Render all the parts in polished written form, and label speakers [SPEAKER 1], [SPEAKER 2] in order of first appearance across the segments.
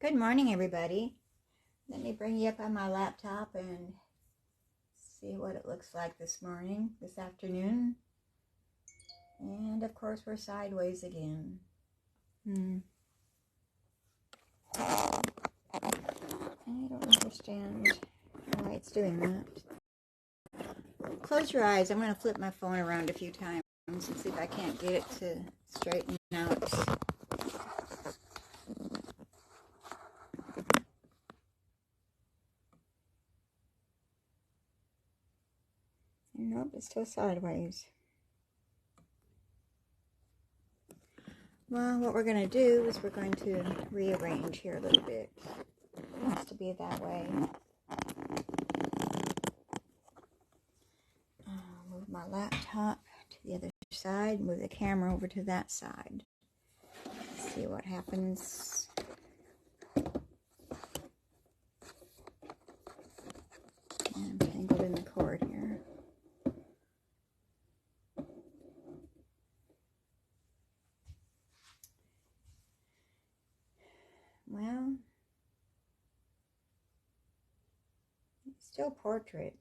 [SPEAKER 1] Good morning, everybody. Let me bring you up on my laptop and see what it looks like this afternoon. And of course, we're sideways again. I don't understand why it's doing that. Close your eyes. I'm going to flip my phone around a few times and see if I can't get it to straighten out. Nope, it's still sideways. Well, what we're going to do is we're going to rearrange here a little bit. It wants to be that way. Move my laptop to the other side, move the camera over to that side. See what happens. I'm tangled in the cord here. Well, it's still portrait.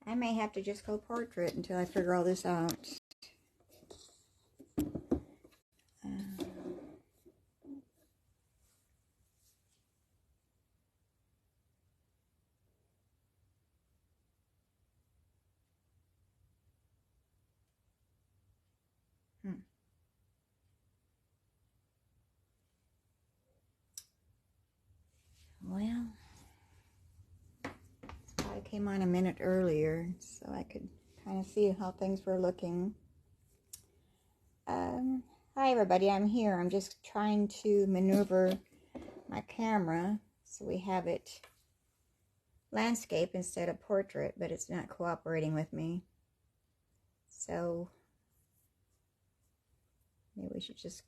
[SPEAKER 1] I may have to just go portrait until I figure all this out. Well, I came on a minute earlier so I could kind of see how things were looking. Hi everybody, I'm here. I'm just trying to maneuver my camera so we have it landscape instead of portrait, but it's not cooperating with me. So maybe we should just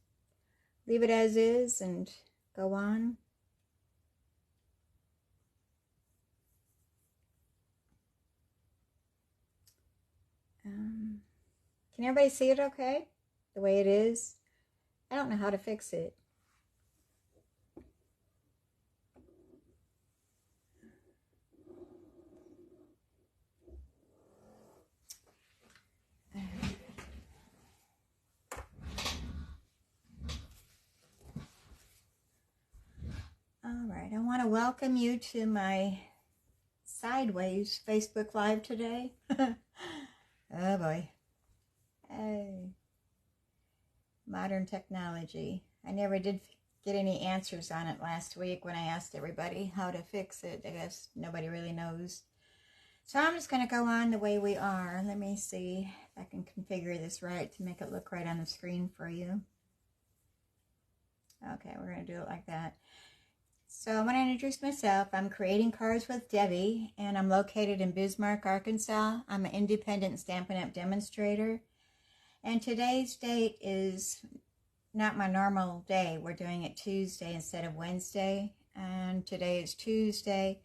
[SPEAKER 1] leave it as is and go on. Can everybody see it okay? The way it is? I don't know how to fix it. All right, I want to welcome you to my Sideways Facebook Live today. Oh boy. Hey. Modern technology. I never did get any answers on it last week when I asked everybody how to fix it. I guess nobody really knows. So I'm just going to go on the way we are. Let me see if I can configure this right to make it look right on the screen for you. Okay, we're going to do it like that. So I want to introduce myself. I'm Creating Cards with Debbie, and I'm located in Bismarck, Arkansas. I'm an independent Stampin' Up! Demonstrator. And today's date is not my normal day. We're doing it Tuesday instead of Wednesday. And today is Tuesday,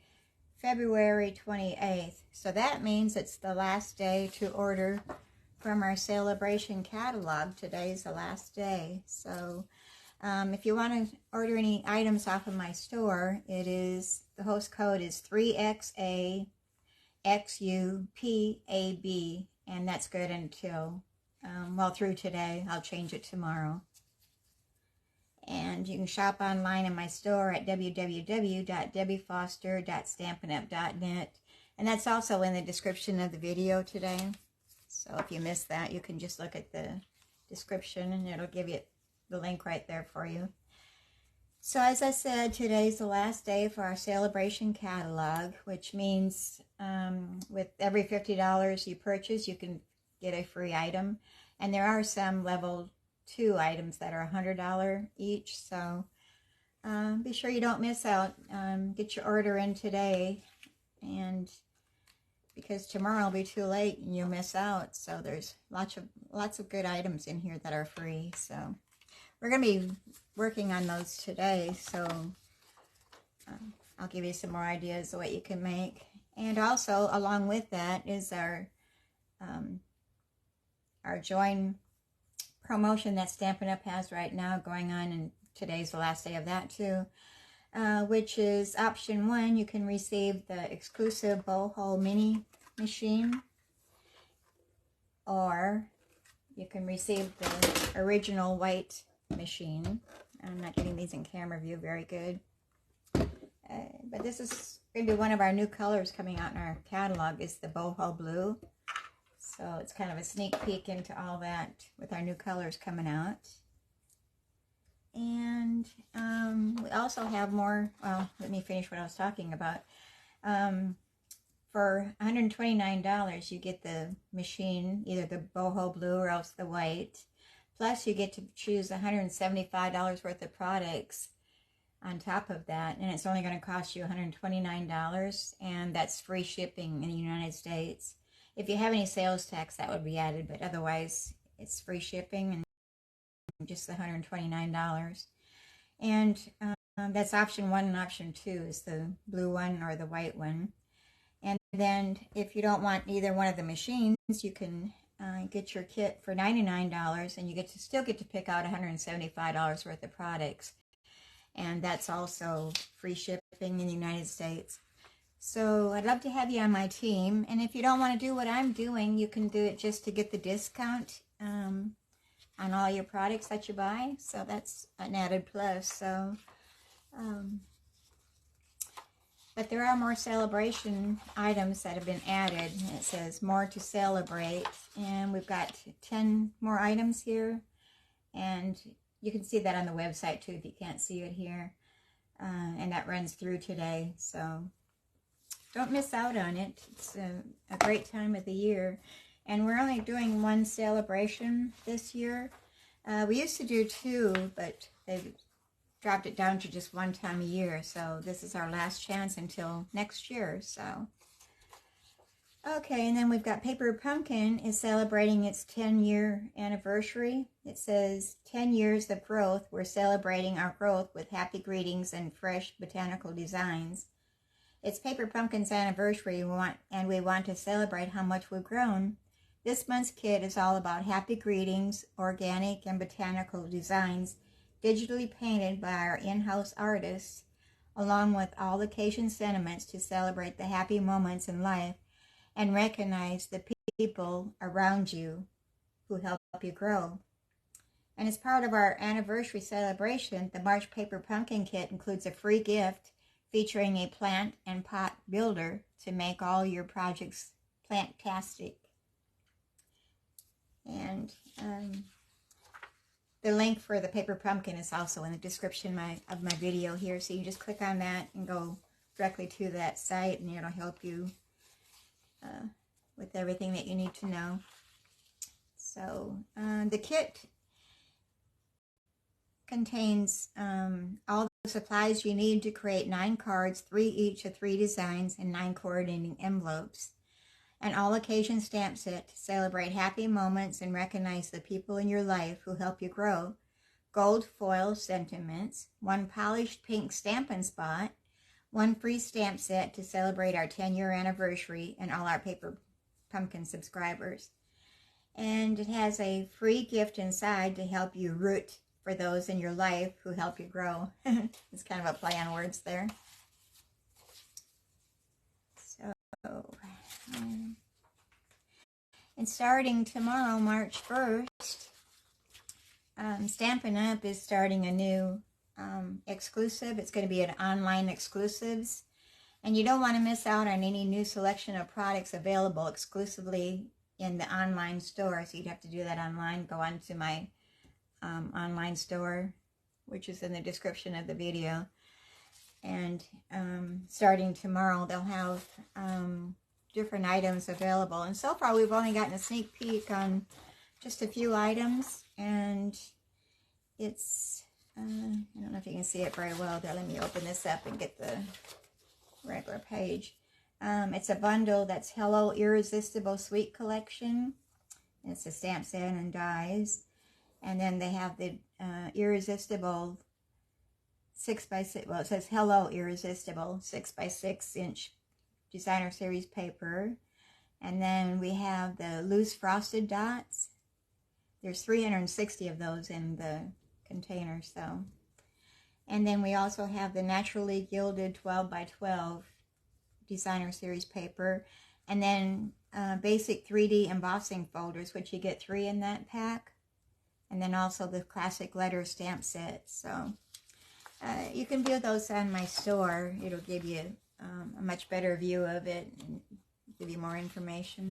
[SPEAKER 1] February 28th. So that means it's the last day to order from our celebration catalog. Today's the last day. So if you want to order any items off of my store, the host code is 3XAXUPAB, and that's good until, through today. I'll change it tomorrow. And you can shop online in my store at www.debbiefoster.stampinup.net, and that's also in the description of the video today. So if you missed that, you can just look at the description and it'll give you the link right there for you. So as I said, today's the last day for our celebration catalog, which means with every $50 you purchase, you can get a free item. And there are some level 2 items that are $100 each. So be sure you don't miss out. Get your order in today, and because tomorrow will be too late and you'll miss out. So there's lots of good items in here that are free. So we're going to be working on those today, so I'll give you some more ideas of what you can make. And also, along with that is our join promotion that Stampin' Up! Has right now going on, and today's the last day of that too, which is option 1. You can receive the exclusive boho mini machine, or you can receive the original white machine. I'm not getting these in camera view very good. But this is going to be one of our new colors coming out in our catalog, is the boho blue. So it's kind of a sneak peek into all that with our new colors coming out. And we also have more, well, let me finish what I was talking about. For $129, you get the machine, either the boho blue or else the white. Plus, you get to choose $175 worth of products on top of that, and it's only going to cost you $129, and that's free shipping in the United States. If you have any sales tax, that would be added, but otherwise, it's free shipping and just the $129. And that's option 1, and option 2 is the blue one or the white one. And then if you don't want either one of the machines, you can get your kit for $99, and you still get to pick out $175 worth of products. And that's also free shipping in the United States. So I'd love to have you on my team. And if you don't want to do what I'm doing, you can do it just to get the discount on all your products that you buy. So that's an added plus. So, but there are more celebration items that have been added. It says more to celebrate. And we've got 10 more items here. And you can see that on the website too if you can't see it here. And that runs through today. So don't miss out on it. It's a great time of the year. And we're only doing one celebration this year. We used to do 2, but they've dropped it down to just one time a year. So this is our last chance until next year. So okay, and then we've got Paper Pumpkin is celebrating its 10-year anniversary. It says, 10 years of growth. We're celebrating our growth with happy greetings and fresh botanical designs. It's Paper Pumpkin's anniversary, and we want to celebrate how much we've grown. This month's kit is all about happy greetings, organic and botanical designs, digitally painted by our in-house artists, along with all occasion sentiments to celebrate the happy moments in life and recognize the people around you who help you grow. And as part of our anniversary celebration, the March Paper Pumpkin Kit includes a free gift featuring a plant and pot builder to make all your projects plant-tastic. And the link for the Paper Pumpkin is also in the description of my video here, so you just click on that and go directly to that site, and it'll help you with everything that you need to know. So the kit contains all the supplies you need to create 9 cards, 3 each of 3 designs, and 9 coordinating envelopes. An all-occasion stamp set to celebrate happy moments and recognize the people in your life who help you grow. Gold foil sentiments, 1 polished pink Stampin' Spot, 1 free stamp set to celebrate our 10-year anniversary and all our Paper Pumpkin subscribers. And it has a free gift inside to help you root for those in your life who help you grow. It's kind of a play on words there. So, and starting tomorrow, March 1st, Stampin' Up! Is starting a new exclusive. It's going to be an online exclusives, and you don't want to miss out on any new selection of products available exclusively in the online store. So you'd have to do that online. Go on to my online store, which is in the description of the video. And starting tomorrow, they'll have different items available. And so far, we've only gotten a sneak peek on just a few items, and it's I don't know if you can see it very well there. Let me open this up and get the regular page. It's a bundle that's Hello Irresistible Sweet Collection. It's a stamp set and dies. And then they have the Irresistible 6x6, well, it says Hello Irresistible 6x6 inch designer series paper. And then we have the loose frosted dots, there's 360 of those in the container. So, and then we also have the naturally gilded 12 by 12 designer series paper, and then basic 3D embossing folders, which you get 3 in that pack, and then also the classic letter stamp set. So you can view those on my store. It'll give you a much better view of it and give you more information.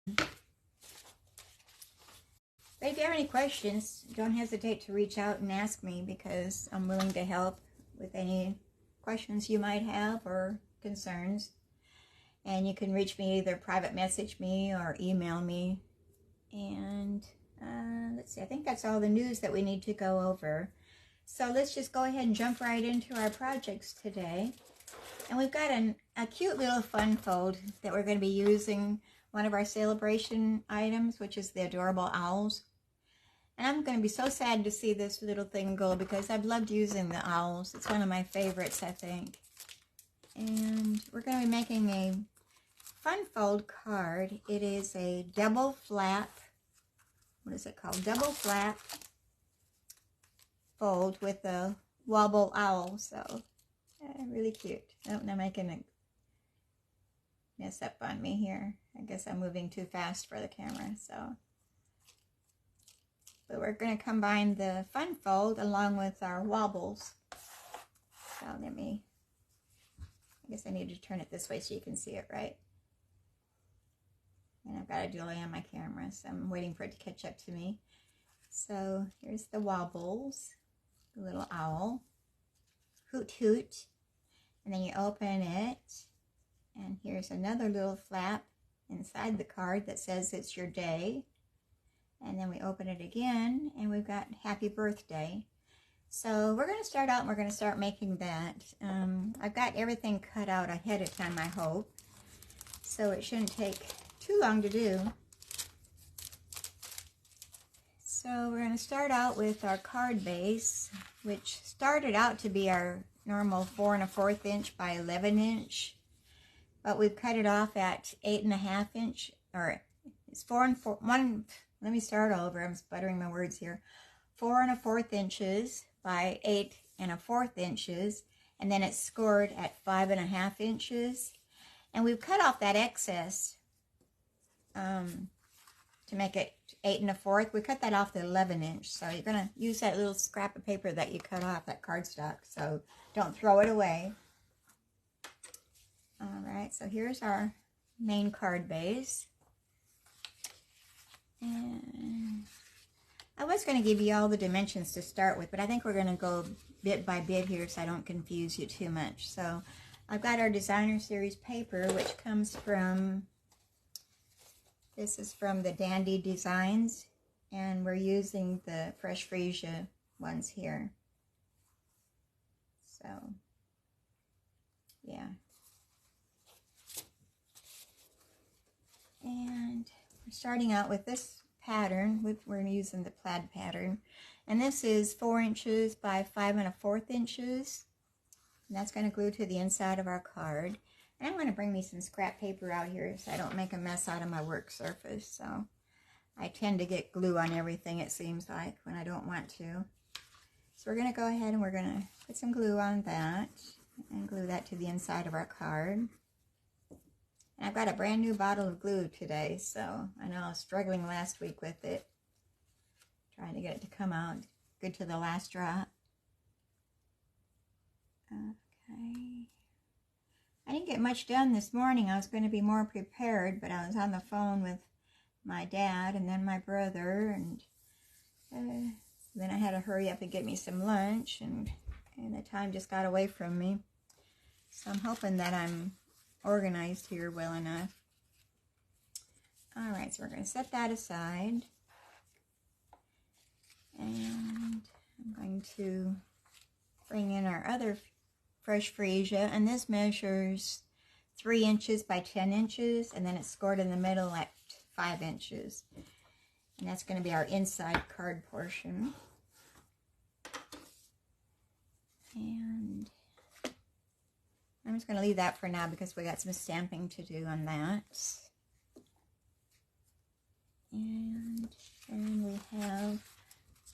[SPEAKER 1] But if you have any questions, don't hesitate to reach out and ask me, because I'm willing to help with any questions you might have or concerns. And you can reach me, either private message me or email me. And let's see, I think that's all the news that we need to go over. So let's just go ahead and jump right into our projects today. And we've got a cute little fun fold that we're going to be using, one of our celebration items, which is the adorable owls. And I'm going to be so sad to see this little thing go, because I've loved using the owls. It's one of my favorites, I think. And we're going to be making a fun fold card. It is a double flap, what is it called? Double flap fold with a wobble owl. So really cute. Oh, I'm making a mess up on me here. I guess I'm moving too fast for the camera. So, but we're going to combine the fun fold along with our wobbles. So I guess I need to turn it this way so you can see it right. And I've got a delay on my camera, so I'm waiting for it to catch up to me. So here's the wobbles, the little owl, hoot hoot, and then you open it, and here's another little flap inside the card that says it's your day. And then we open it again, and we've got happy birthday. So we're going to start out, and we're going to start making that. I've got everything cut out ahead of time, I hope, so it shouldn't take too long to do. So we're going to start out with our card base, which started out to be our normal 4 1/4 inch by 11 inch, but we've cut it off at 8 1/2 inch, or it's 4 1. Let me start over. I'm sputtering my words here. 4 1/4 inches by 8 1/4 inches, and then it's scored at 5 1/2 inches, and we've cut off that excess to make it 8 1/4. We cut that off to 11 inch, so you're going to use that little scrap of paper that you cut off, that cardstock, so don't throw it away. Alright, so here's our main card base. And I was going to give you all the dimensions to start with, but I think we're going to go bit by bit here so I don't confuse you too much. So I've got our designer series paper, which comes from, this is from the Dandy Designs, and we're using the Fresh Freesia ones here. So yeah, and we're starting out with this pattern. We're using the plaid pattern, and this is 4 inches by 5 1/4 inches, and that's going to glue to the inside of our card. And I'm going to bring me some scrap paper out here so I don't make a mess out of my work surface. So I tend to get glue on everything, it seems like, when I don't want to. So we're going to go ahead and we're going to put some glue on that and glue that to the inside of our card. And I've got a brand new bottle of glue today, so I know I was struggling last week with it, trying to get it to come out good to the last drop. Okay. I didn't get much done this morning. I was going to be more prepared, but I was on the phone with my dad and then my brother, and then I had to hurry up and get me some lunch, and the time just got away from me. So I'm hoping that I'm organized here well enough. Alright, so we're going to set that aside, and I'm going to bring in our other Fresh Freesia, and this measures 3 inches by 10 inches, and then it's scored in the middle at 5 inches. And that's going to be our inside card portion. And I'm just going to leave that for now because we got some stamping to do on that. And then we have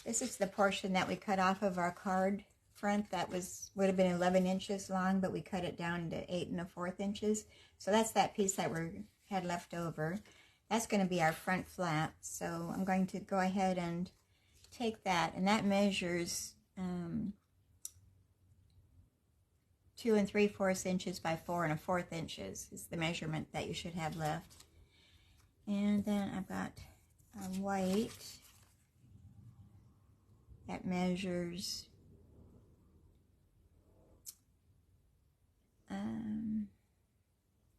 [SPEAKER 1] This is the portion that we cut off of our card front that would have been 11 inches long, but we cut it down to 8 1/4 inches. So that's that piece that we had left over. That's going to be our front flap. So I'm going to go ahead and take that, and that measures 2 3/4 inches by 4 1/4 inches is the measurement that you should have left. And then I've got white that measures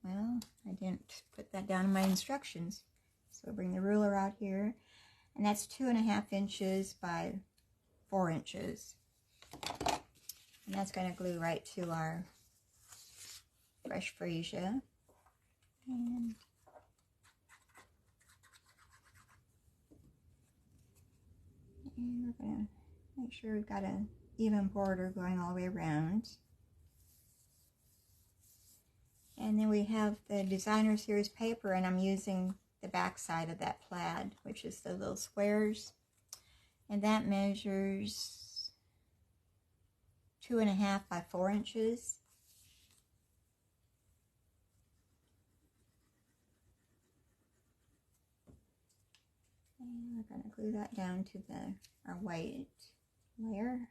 [SPEAKER 1] well, I didn't put that down in my instructions, so I'll bring the ruler out here, and that's 2 1/2 inches by 4 inches, and that's going to glue right to our fresh freesia. And we're going to make sure we've got an even border going all the way around. And then we have the Designer Series paper, and I'm using the back side of that plaid, which is the little squares. And that measures 2 1/2 by 4 inches. And we're going to glue that down to our white layer.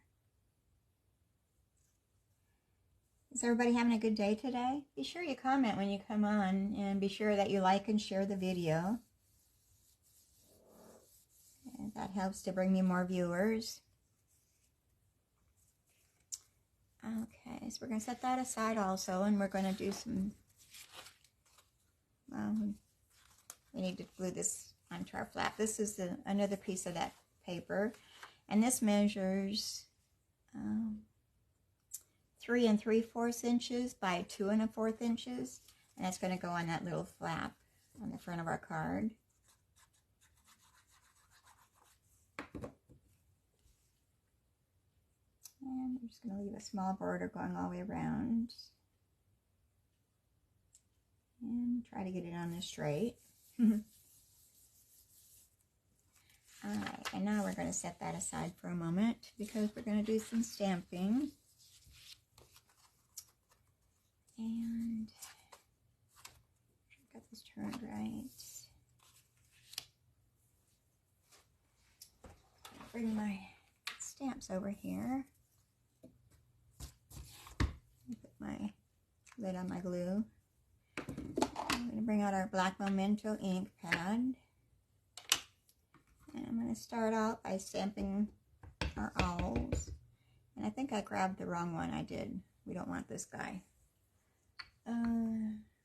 [SPEAKER 1] Is everybody having a good day today? Be sure you comment when you come on, and be sure that you like and share the video. And that helps to bring me more viewers. Okay, so we're going to set that aside also, and we're going to do some, we need to glue this onto our flap. This is another piece of that paper, and this measures 3 3/4 inches by 2 1/4 inches, and that's going to go on that little flap on the front of our card. And I'm just going to leave a small border going all the way around, and try to get it on this straight. Alright, and now we're going to set that aside for a moment because we're going to do some stamping. And got this turned right. Bring my stamps over here. Put my lid on my glue. I'm going to bring out our black Memento ink pad. And I'm going to start out by stamping our owls. And I think I grabbed the wrong one. I did. We don't want this guy.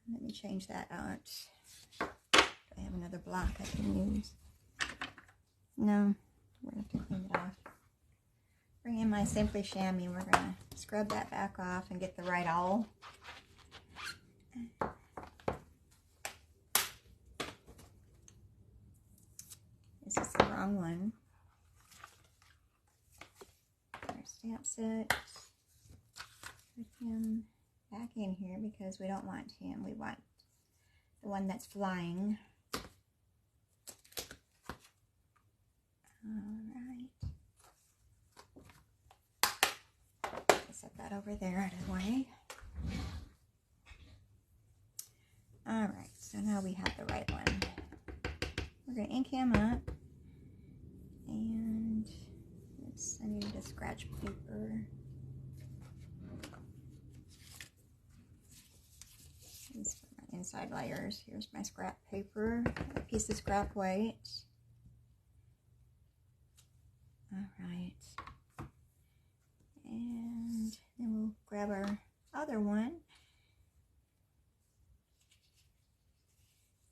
[SPEAKER 1] Let me change that out. Do I have another block I can use? No, we're going to have to clean it off. Bring in my Simply Chamois. We're going to scrub that back off and get the right owl. This is the wrong one. Our stamp set. Put him back in here because we don't want him. We want the one that's flying. Alright. Set that over there out of the way. Alright, so now we have the right one. We're going to ink him up. And I need a scratch paper. These are my inside layers. Here's my scrap paper, a piece of scrap white. Alright. And then we'll grab our other one.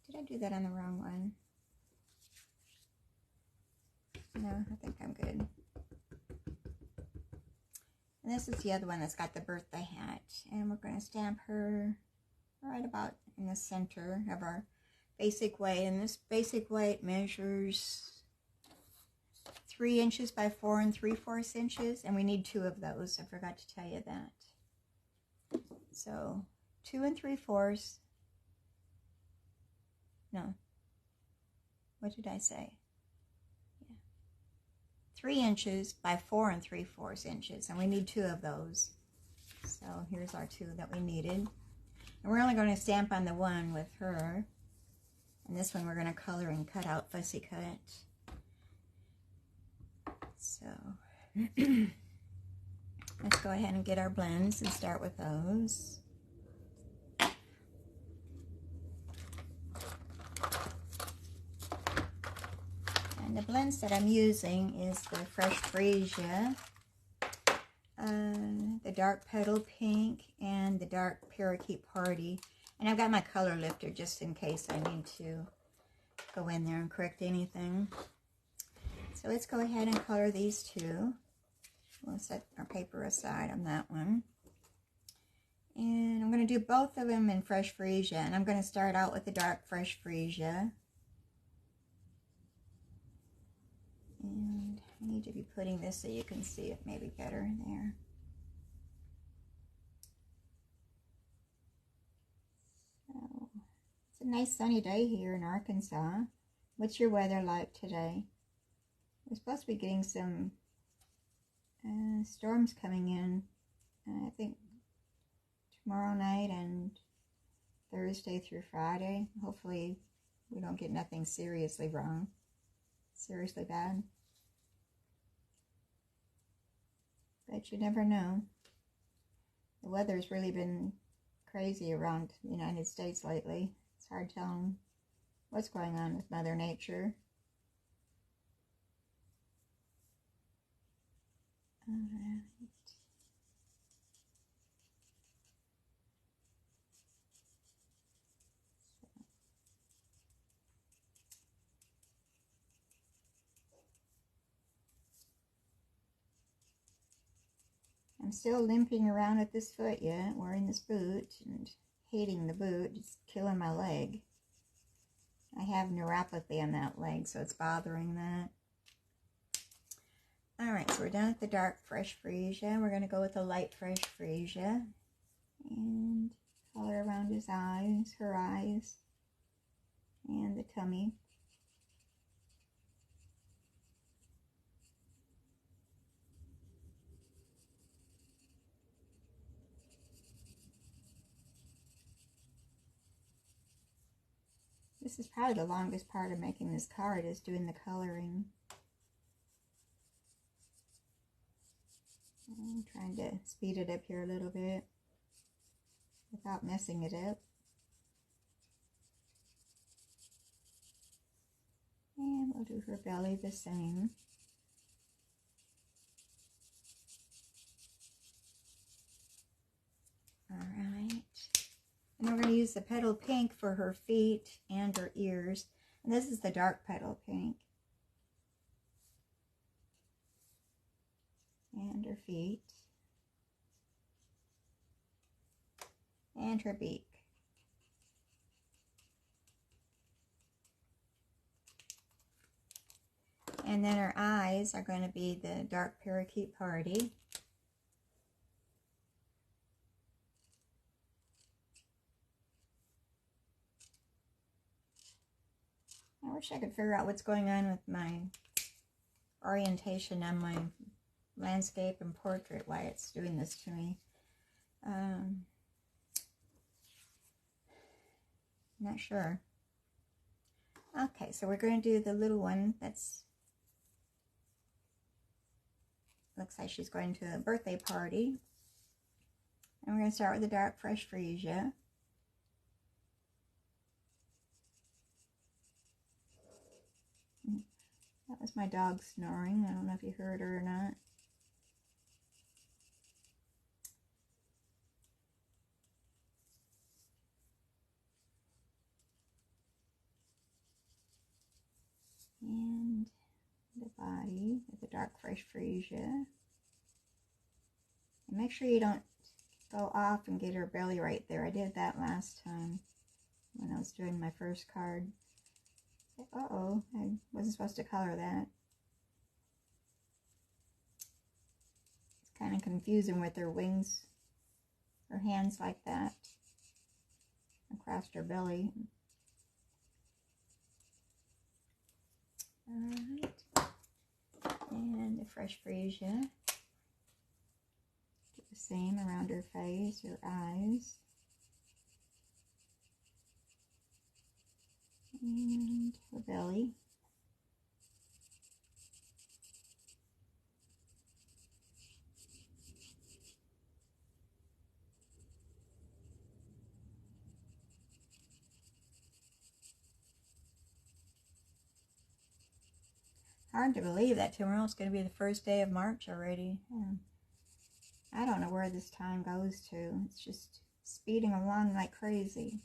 [SPEAKER 1] Did I do that on the wrong one? No, I think I'm good. And this is the other one that's got the birthday hat. And we're going to stamp her right about in the center of our basic white. And this basic white measures 3 inches by 4 3/4 inches. And we need 2 of those. I forgot to tell you that. So 2 3/4. No. What did I say? 3 inches by 4 3/4 inches, and we need 2 of those. So here's our 2 that we needed. And we're only going to stamp on the one with her. And this one we're going to color and cut out fussy cut. So let's go ahead and get our blends and start with those. And the blends that I'm using is the Fresh Freesia, the dark petal pink, and the dark parakeet party. And I've got my color lifter just in case I need to go in there and correct anything. So let's go ahead and color these 2. We'll set our paper aside on that one. And I'm going to do both of them in Fresh Freesia. And I'm going to start out with the dark Fresh Freesia. And I need to be putting this so you can see it maybe better there. So, it's a nice sunny day here in Arkansas. What's your weather like today? We're supposed to be getting some storms coming in, I think tomorrow night and Thursday through Friday. Hopefully we don't get nothing seriously wrong, seriously bad. But you never know. The weather's really been crazy around the United States lately. It's hard telling what's going on with Mother Nature. All right. I'm still limping around at this foot yet, wearing this boot and hating the boot. It's killing my leg. I have neuropathy on that leg, so it's bothering that. Alright, so we're done with the dark Fresh Freesia. We're going to go with the light Fresh Freesia. And color around his eyes, her eyes, and the tummy. This is probably the longest part of making this card, is doing the coloring. I'm trying to speed it up here a little bit without messing it up. And we'll do her belly the same. Alright. And we're going to use the petal pink for her feet and her ears. And this is the dark petal pink. And her feet. And her beak. And then her eyes are going to be the dark parakeet party. I wish I could figure out what's going on with my orientation on my landscape and portrait, why it's doing this to me. Not sure. Okay, so we're going to do the little one that's, looks like she's going to a birthday party. And we're going to start with the dark Fresh Freesia. That was my dog snoring. I don't know if you heard her or not. And the body with the dark Fresh Freesia. And make sure you don't go off and get her belly right there. I did that last time when I was doing my first card. Uh-oh, I wasn't supposed to color that. It's kind of confusing with her wings, her hands like that, across her belly. Alright, and fresh freesia. Do the same around her face, her eyes. And her belly. Hard to believe that tomorrow's going to be the first day of March already. I don't know where this time goes to. It's just speeding along like crazy.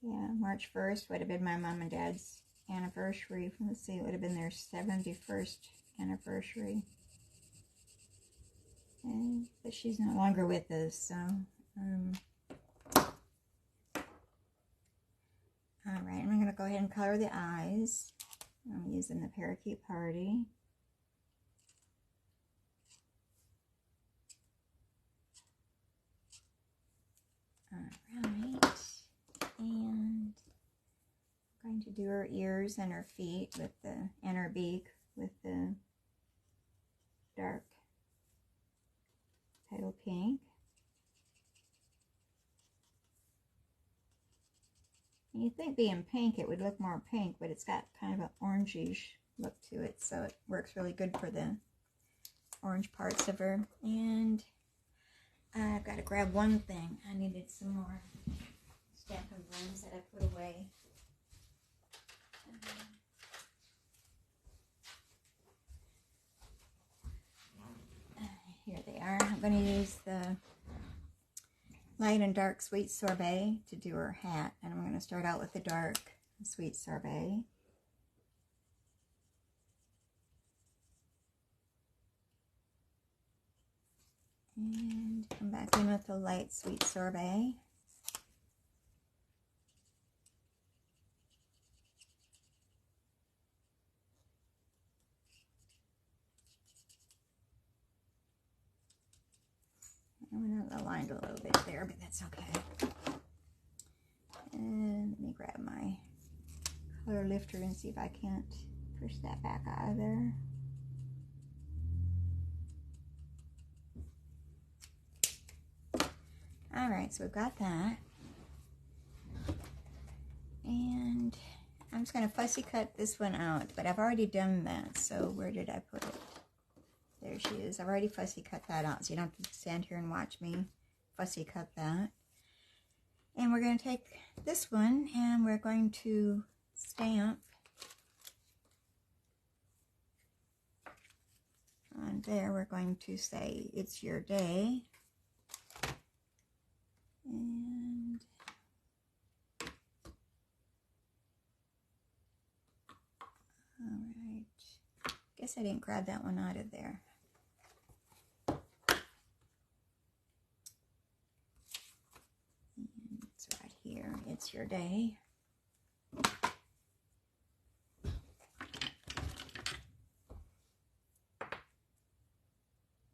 [SPEAKER 1] Yeah, March 1st would have been my mom and dad's anniversary. Let's see, it would have been their 71st anniversary. But she's no longer with us, so... Alright, I'm going to go ahead and color the eyes. I'm using the Parakeet Party. Alright, and I'm going to do her ears and her feet with the, and her beak with the dark petal pink. And you'd think being pink it would look more pink, but it's got kind of an orangish look to it, so it works really good for the orange parts of her. And I've got to grab one thing. I needed some more Stampin' Blends that I put away. Here they are. I'm going to use the Light and Dark Sweet Sorbet to do her hat. And I'm going to start out with the dark Sweet Sorbet. And come back in with the light Sweet Sorbet. I went out the line a little bit there, but that's okay. And let me grab my color lifter and see if I can't push that back out of there. Alright, so we've got that. And I'm just going to fussy cut this one out, but I've already done that, so where did I put it? There she is. I've already fussy cut that out, so you don't have to stand here and watch me fussy cut that. And we're going to take this one and we're going to stamp on there. We're going to say, "It's your day." And alright. Guess I didn't grab that one out of there. And it's right here. It's your day.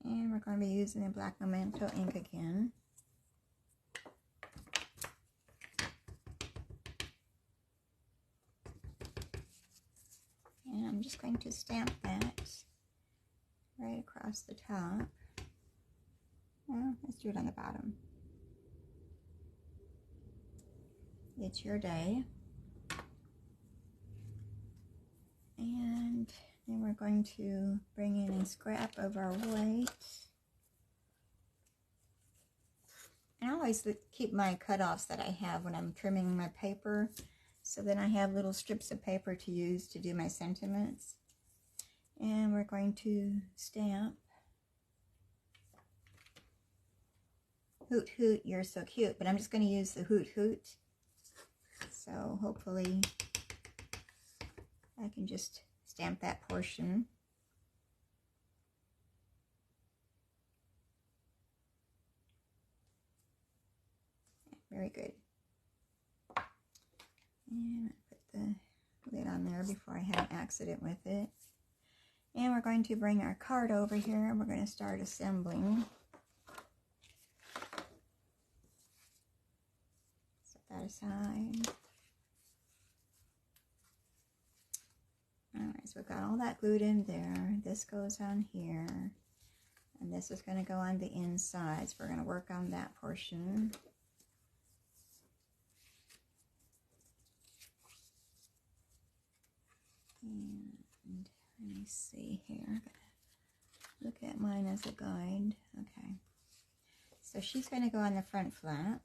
[SPEAKER 1] And we're going to be using the black Memento ink again. And I'm just going to stamp that right across the top. Well, let's do it on the bottom. It's your day. And then we're going to bring in a scrap of our white. And I always keep my cutoffs that I have when I'm trimming my paper, so then I have little strips of paper to use to do my sentiments. And we're going to stamp, "Hoot Hoot, you're so cute," but I'm just going to use the Hoot Hoot. So hopefully I can just stamp that portion. Very good. And I put the lid on there before I had an accident with it. And we're going to bring our card over here and we're going to start assembling. Set that aside. So we've got all that glued in there. This goes on here. And this is going to go on the inside. So we're going to work on that portion. And let me see here. Look at mine as a guide. Okay. So she's going to go on the front flap.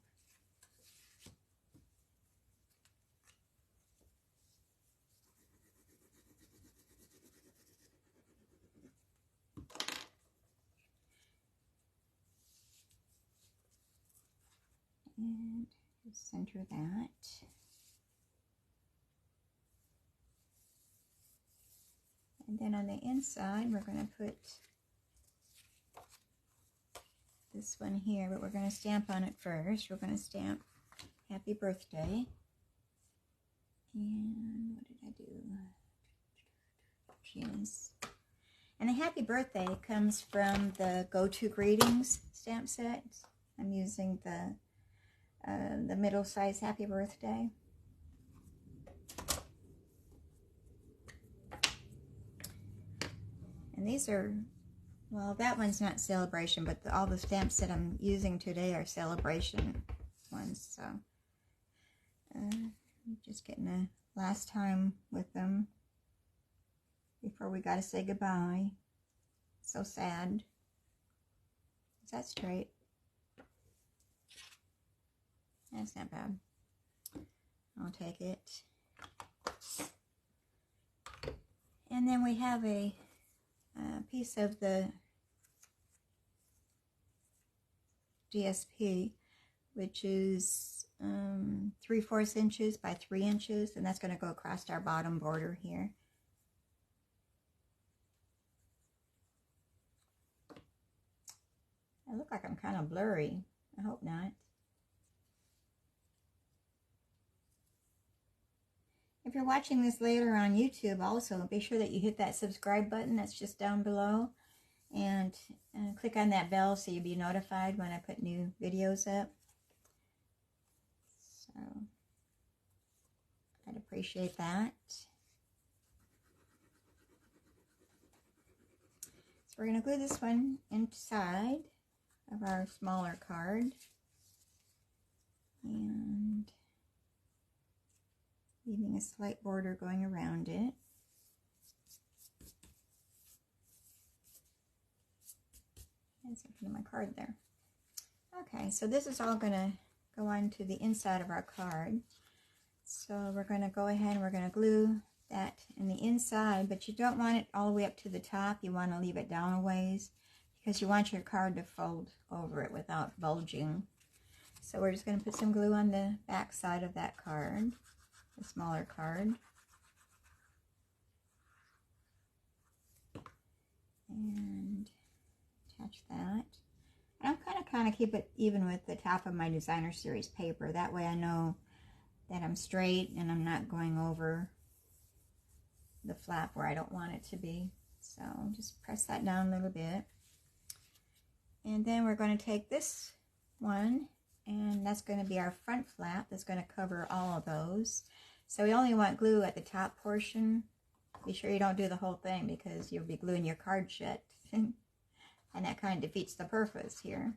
[SPEAKER 1] And just center that. And then on the inside, we're going to put this one here, but we're going to stamp on it first. We're going to stamp Happy Birthday. And what did I do? Cheers. And the Happy Birthday comes from the Go-To Greetings stamp set. I'm using the middle size Happy Birthday. And these are, well, that one's not Celebration, but all the stamps that I'm using today are Celebration ones. So, just getting the last time with them before we got to say goodbye. So sad. Is that straight? That's not bad. I'll take it. And then we have a piece of the GSP, which is 3/4 inches by 3 inches, and that's going to go across our bottom border here. I look like I'm kind of blurry. I hope not. If you're watching this later on YouTube, also be sure that you hit that subscribe button that's just down below, and click on that bell so you'll be notified when I put new videos up. So I'd appreciate that. So we're going to glue this one inside of our smaller card, and leaving a slight border going around it. And something in my card there. Okay, so this is all going to go on to the inside of our card. So we're going to go ahead and we're going to glue that in the inside, but you don't want it all the way up to the top. You want to leave it down a ways because you want your card to fold over it without bulging. So we're just going to put some glue on the back side of that card, the smaller card. And attach that. And I'm kind of keep it even with the top of my Designer Series paper. That way I know that I'm straight and I'm not going over the flap where I don't want it to be. So just press that down a little bit. And then we're going to take this one, and that's going to be our front flap. That's going to cover all of those. So we only want glue at the top portion. Be sure you don't do the whole thing because you'll be gluing your card shut. And that kind of defeats the purpose here.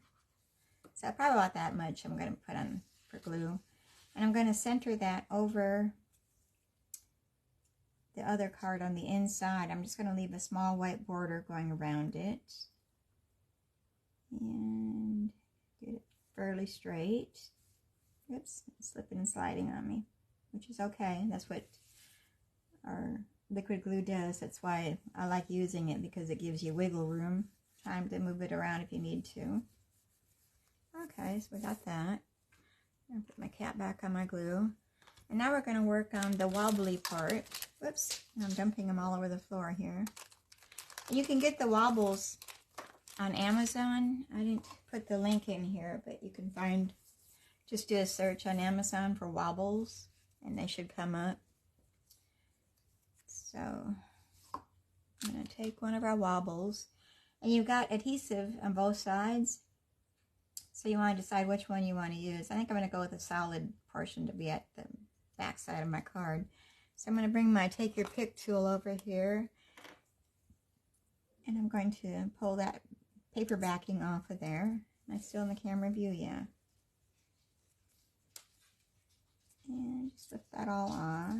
[SPEAKER 1] So probably about that much I'm going to put on for glue. And I'm going to center that over the other card on the inside. I'm just going to leave a small white border going around it. And get it fairly straight. Oops, it's slipping and sliding on me, which is okay. That's what our liquid glue does. That's why I like using it, because it gives you wiggle room. Time to move it around if you need to. Okay, so we got that. I'm going to put my cap back on my glue. And now we're going to work on the wobbly part. Whoops, I'm dumping them all over the floor here. You can get the wobbles on Amazon. I didn't put the link in here, but you can find, just do a search on Amazon for wobbles, and they should come up. So I'm going to take one of our wobbles. And you've got adhesive on both sides, so you want to decide which one you want to use. I think I'm going to go with a solid portion to be at the back side of my card. So I'm going to bring my Take Your Pick tool over here, and I'm going to pull that paper backing off of there. Am I still in the camera view? Yeah. And just lift that all off.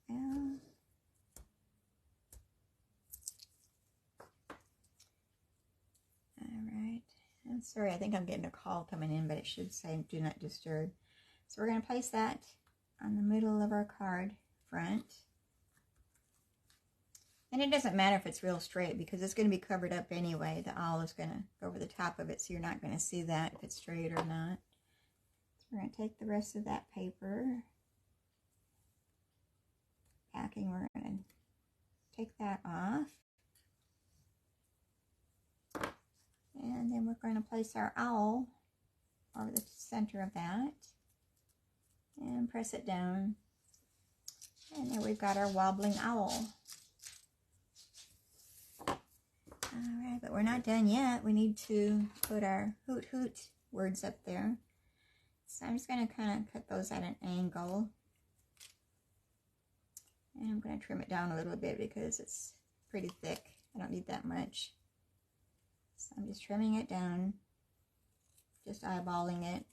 [SPEAKER 1] And alright. I'm sorry, I think I'm getting a call coming in, but it should say do not disturb. So we're going to place that on the middle of our card front. And it doesn't matter if it's real straight because it's going to be covered up anyway. The owl is going to go over the top of it, so you're not going to see that if it's straight or not. So we're going to take the rest of that paper backing. We're going to take that off. And then we're going to place our owl over the center of that and press it down. And there we've got our wobbling owl. Alright, but we're not done yet. We need to put our hoot hoot words up there. So I'm just going to kind of cut those at an angle. And I'm going to trim it down a little bit because it's pretty thick. I don't need that much. So I'm just trimming it down, just eyeballing it,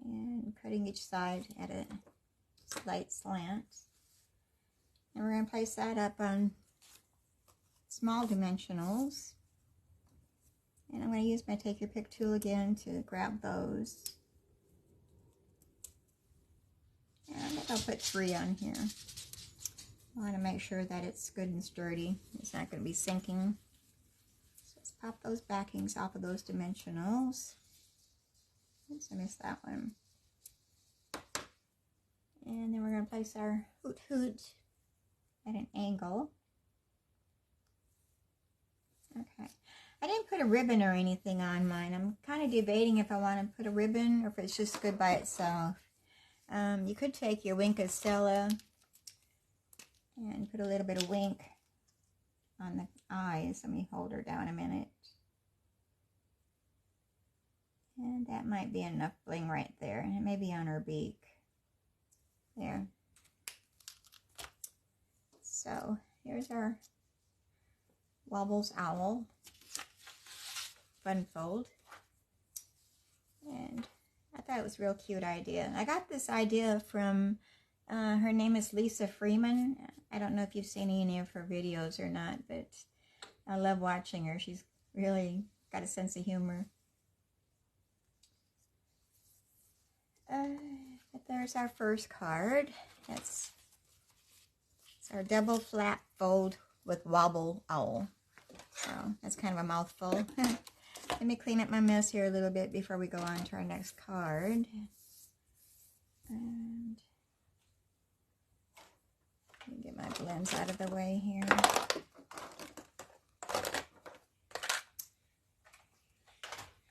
[SPEAKER 1] and cutting each side at a slight slant. And we're going to place that up on small dimensionals. And I'm going to use my Take Your Pick tool again to grab those. And I think I'll put 3 on here. I want to make sure that it's good and sturdy. It's not going to be sinking. So let's pop those backings off of those dimensionals. Oops, I missed that one. And then we're going to place our hoot hoot at an angle. Okay. I didn't put a ribbon or anything on mine. I'm kind of debating if I want to put a ribbon or if it's just good by itself. You could take your Wink of Stella and put a little bit of wink on the eyes. Let me hold her down a minute. And that might be enough bling right there. And it may be on her beak. There. So here's our Wobbles Owl fun fold. And I thought it was a real cute idea. I got this idea from, her name is Lisa Freeman. I don't know if you've seen any of her videos or not, but I love watching her. She's really got a sense of humor. But there's our first card. It's our double flap fold with Wobble Owl. So that's kind of a mouthful. Let me clean up my mess here a little bit before we go on to our next card. And let me get my blends out of the way here.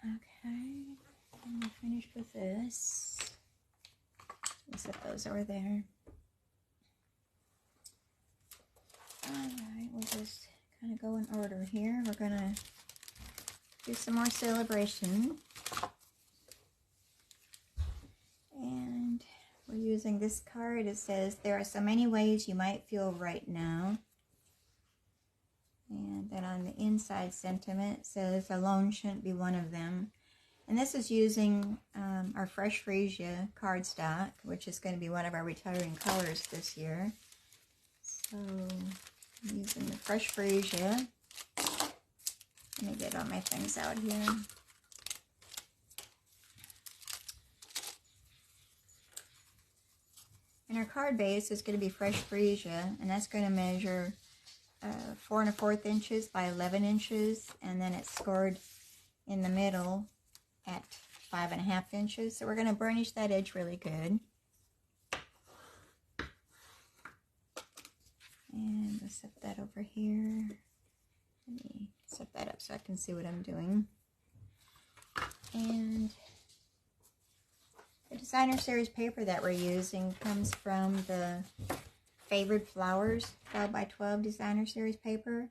[SPEAKER 1] Okay, and we're finished with this. Let's set those over there. Alright, we'll just kind of go in order here. We're going to do some more celebration. And we're using this card. It says, there are so many ways you might feel right now. And then on the inside sentiment it says, alone shouldn't be one of them. And this is using our Fresh Freesia cardstock, which is going to be one of our retiring colors this year. So I'm using the Fresh Freesia. Let me get all my things out here. And our card base is going to be Fresh Freesia, and that's going to measure 4 1/4 inches by 11 inches, and then it's scored in the middle at 5 1/2 inches. So we're going to burnish that edge really good. And let's set that over here. Let me set that up so I can see what I'm doing. And the designer series paper that we're using comes from the Favored Flowers 12x12 designer series paper.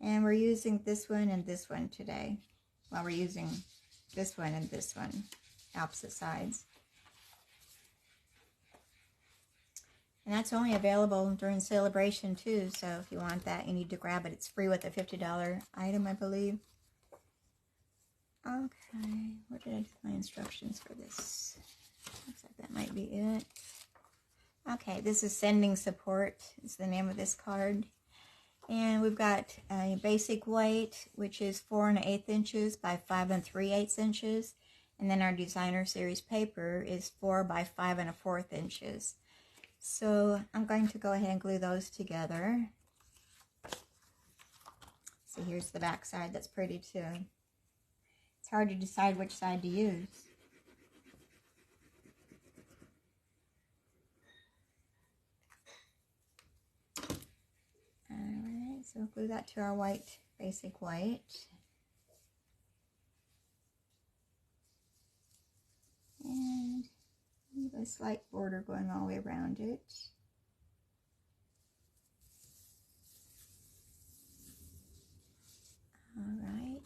[SPEAKER 1] And we're using this one and this one today. Well, we're using this one and this one, opposite sides. And that's only available during celebration too, so if you want that, you need to grab it. It's free with a $50 item, I believe. Okay, where did I do my instructions for this? Looks like that might be it. Okay, this is Sending Support, is the name of this card. And we've got a basic white, which is 4 1/8 inches by 5 3/8 inches. And then our designer series paper is 4 by 5 1/4 inches. So I'm going to go ahead and glue those together. So here's the back side. That's pretty too. It's hard to decide which side to use. Alright, so we'll glue that to our white, basic white. And leave a slight border going all the way around it. Alright.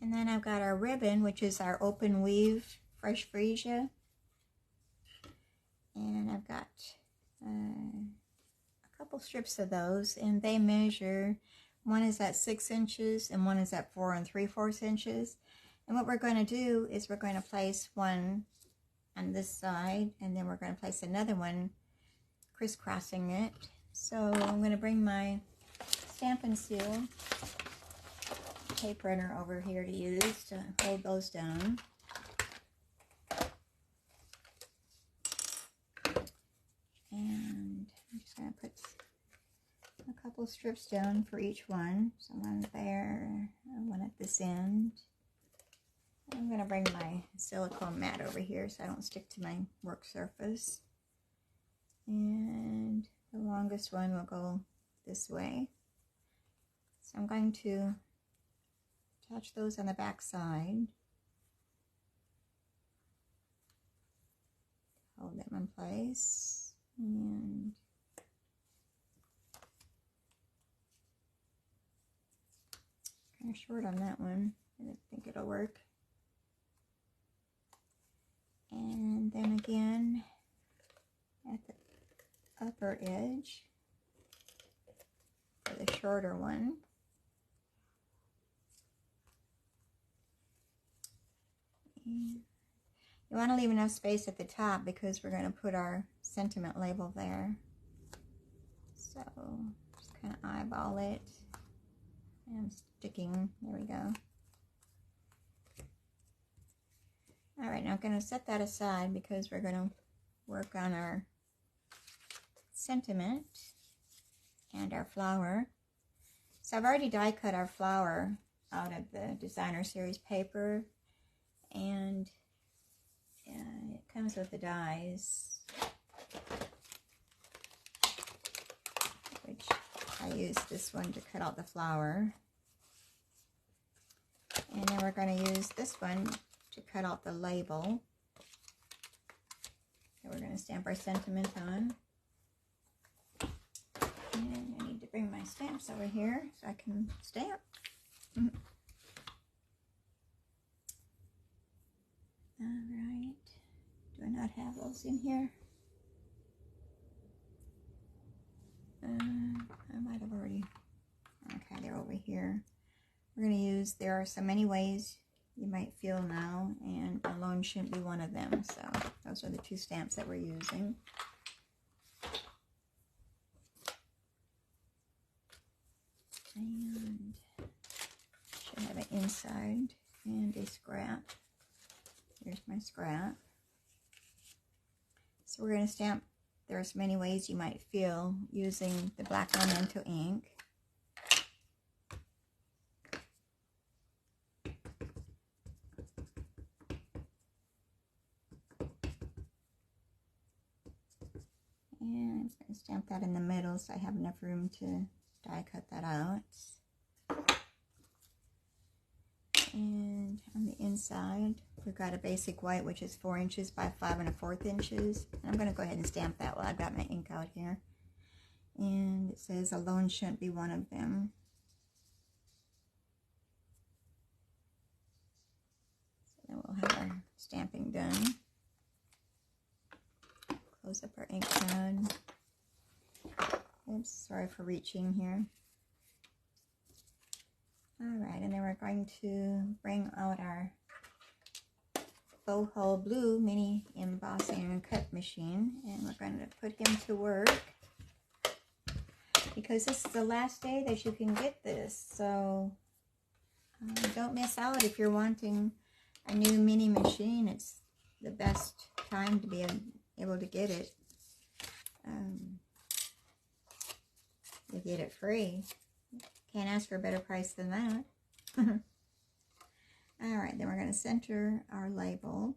[SPEAKER 1] And then I've got our ribbon, which is our open weave fresh freesia. And I've got a couple strips of those, and they measure, one is at 6 inches and one is at 4 3/4 inches. And what we're going to do is we're going to place one on this side, and then we're going to place another one crisscrossing it. So I'm going to bring my Stampin' Seal tape runner over here to use to hold those down. And I'm just going to put a couple strips down for each one. So one there, one at this end. I'm going to bring my silicone mat over here so I don't stick to my work surface. And the longest one will go this way. So I'm going to attach those on the back side. Hold them in place. And kind of short on that one. I don't think it'll work. And then again at the upper edge for the shorter one. And you want to leave enough space at the top because we're going to put our sentiment label there. So just kind of eyeball it. And I'm sticking, there we go. Alright, now I'm going to set that aside because we're going to work on our sentiment and our flower. So I've already die cut our flower out of the designer series paper, and it comes with the dies, which I used this one to cut out the flower. And then we're going to use this one to cut out the label that we're going to stamp our sentiment on. And I need to bring my stamps over here so I can stamp. Alright, do I not have those in here? I might have already, okay, they're over here. We're going to use, there are so many ways you might feel now, and alone shouldn't be one of them. So those are the two stamps that we're using. And should have an inside and a scrap. Here's my scrap. So we're going to stamp, there's many ways you might feel using the black ornamental ink. And I'm going to stamp that in the middle so I have enough room to die cut that out. And on the inside, we've got a basic white, which is 4 inches by 5 1/4 inches. And I'm going to go ahead and stamp that while I've got my ink out here. And it says, alone shouldn't be one of them. stamping done. Close up our ink pad. Oops, sorry for reaching here. Alright, and then we're going to bring out our Boho Blue mini embossing and cut machine, and we're going to put him to work because this is the last day that you can get this, so don't miss out. If you're wanting a new mini machine, it's the best time to be able to get it. You get it free. Can't ask for a better price than that. Alright, then we're going to center our label.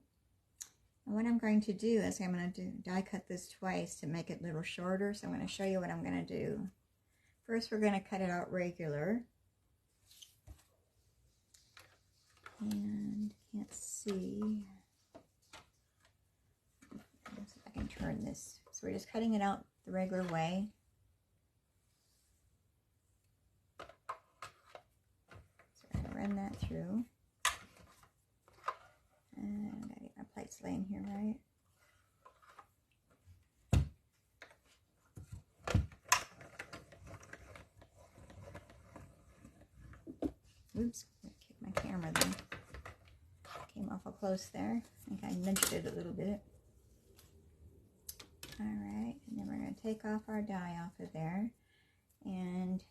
[SPEAKER 1] And what I'm going to do is I'm going to die cut this twice to make it a little shorter. So I'm going to show you what I'm going to do. First, we're going to cut it out regular. And can't see. Let's see if I can turn this. So we're just cutting it out the regular way. So we're going to run that through. And I gotta get my plates laying here, right? Oops, I kicked my camera then. Came awful close there. I think I nudged it a little bit. Alright, and then we're going to take off our die off of there. And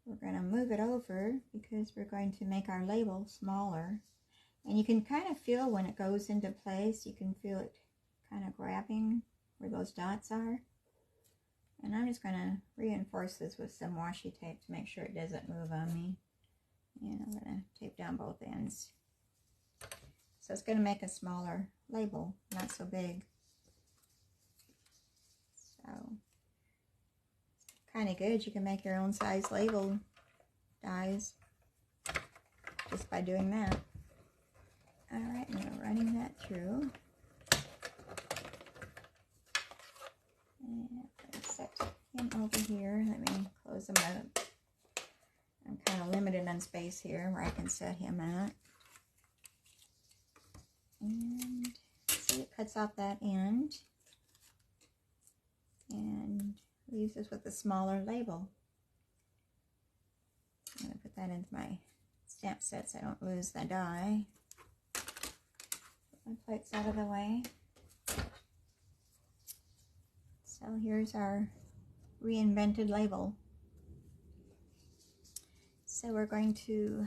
[SPEAKER 1] we're going to move it over because we're going to make our label smaller. And you can kind of feel when it goes into place, you can feel it kind of grabbing where those dots are. And I'm just going to reinforce this with some washi tape to make sure it doesn't move on me. And I'm going to tape down both ends. So it's going to make a smaller label, not so big. So, kind of good. You can make your own size label dies just by doing that. Alright, and we're running that through. And I'm going to set him over here. Let me close him up. I'm kind of limited on space here where I can set him at. And see, it cuts off that end. And leaves us with a smaller label. I'm going to put that into my stamp set so I don't lose the die. My plates out of the way. So here's our reinvented label. So we're going to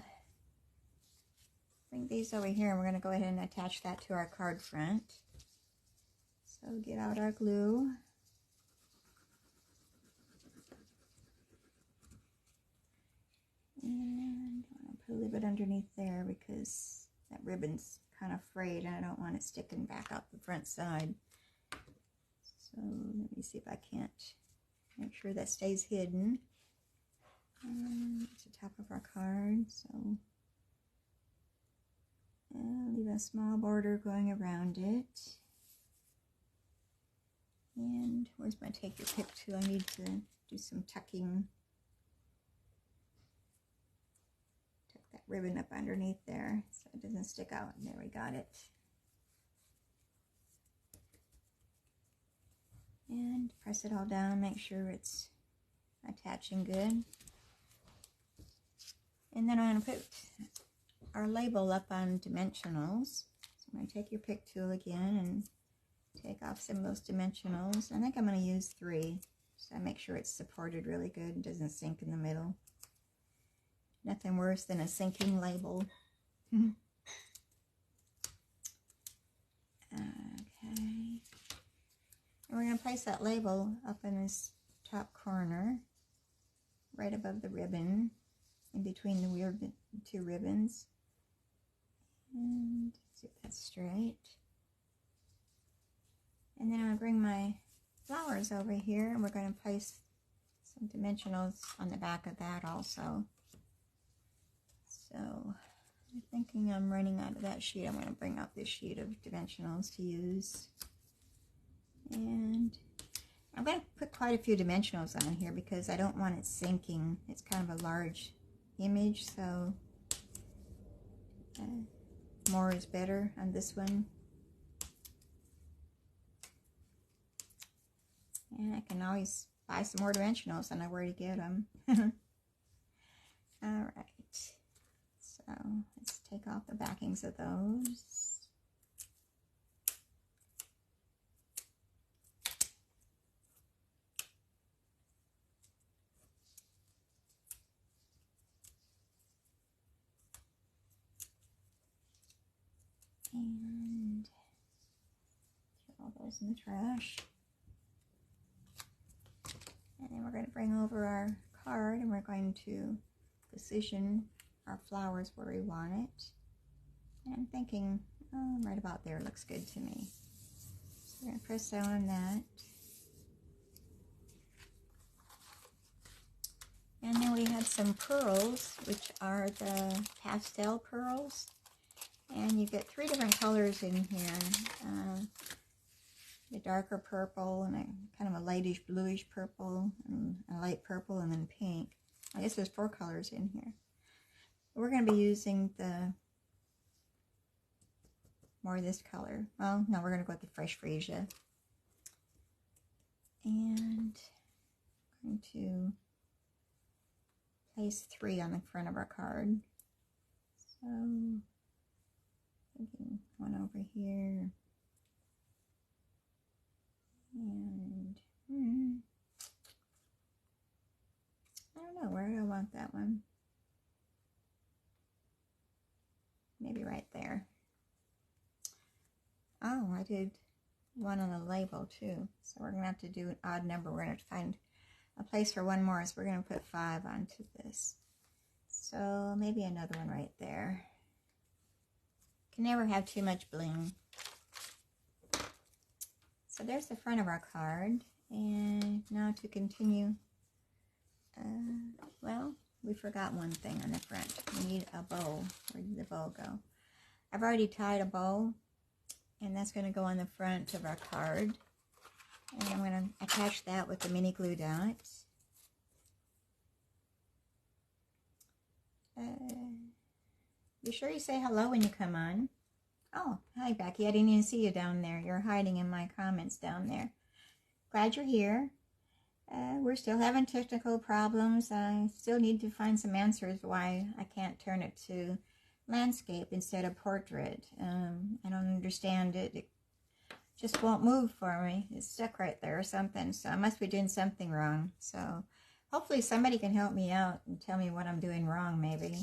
[SPEAKER 1] bring these over here and we're going to go ahead and attach that to our card front. So get out our glue. And I'm going to put a little bit underneath there because that ribbon's kind of frayed and I don't want it sticking back out the front side. So let me see if I can't make sure that stays hidden. It's the top of our card, so leave a small border going around it. And where's my take your pick tool? I need to do some tucking. Tuck that ribbon up underneath there so it doesn't stick out. There, we got it. And press it all down, make sure it's attaching good. And then I'm going to put our label up on dimensionals. So I'm going to take your pick tool again and take off some of those dimensionals. I think I'm going to use 3, so I make sure it's supported really good and doesn't sink in the middle. Nothing worse than a sinking label. Okay. And we're going to place that label up in this top corner, right above the ribbon, in between the 2 ribbons. And see if that's straight. And then I'll bring my flowers over here, and we're going to place some dimensionals on the back of that also. So I'm thinking I'm running out of that sheet. I'm going to bring out this sheet of dimensionals to use. And I'm going to put quite a few dimensionals on here because I don't want it sinking. It's kind of a large image, so more is better on this one. And I can always buy some more dimensionals. I know where to get them. Alright. So let's take off the backings of those. And throw all those in the trash. And then we're going to bring over our card and we're going to position our flowers where we want it. And I'm thinking, oh, right about there looks good to me. So we're going to press down on that. And then we have some pearls, which are the pastel pearls. And you get 3 different colors in here. The darker purple and a kind of a lightish bluish purple and a light purple and then pink. I guess there's 4 colors in here. We're going to be using the more of this color. Well, no, we're going to go with the fresh freesia. And I'm going to place 3 on the front of our card. So, thinking one over here. And I don't know, where do I want that one? Maybe right there. Oh, I did one on the label too. So we're going to have to do an odd number. We're going to have to find a place for one more. So we're going to put 5 onto this. So maybe another one right there. Can never have too much bling. So there's the front of our card. And now to continue. Well, we forgot one thing on the front. We need a bow. Where did the bow go? I've already tied a bow. And that's going to go on the front of our card. And I'm going to attach that with the mini glue dots. Be sure you say hello when you come on. Oh, hi Becky. I didn't even see you down there. You're hiding in my comments down there. Glad you're here. We're still having technical problems. I still need to find some answers why I can't turn it to landscape instead of portrait. I don't understand it. It just won't move for me. It's stuck right there or something. So I must be doing something wrong. So hopefully somebody can help me out and tell me what I'm doing wrong maybe.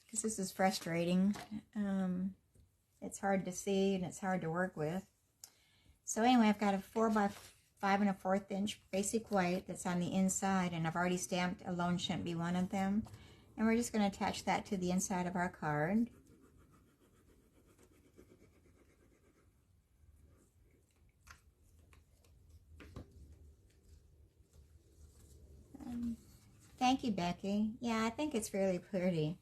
[SPEAKER 1] Because this is frustrating. It's hard to see and it's hard to work with. So anyway, I've got a 4 by 5 1/4 inch basic white that's on the inside, and I've already stamped Alone Shouldn't Be One of Them. And we're just going to attach that to the inside of our card. Thank you, Becky. Yeah, I think it's really pretty.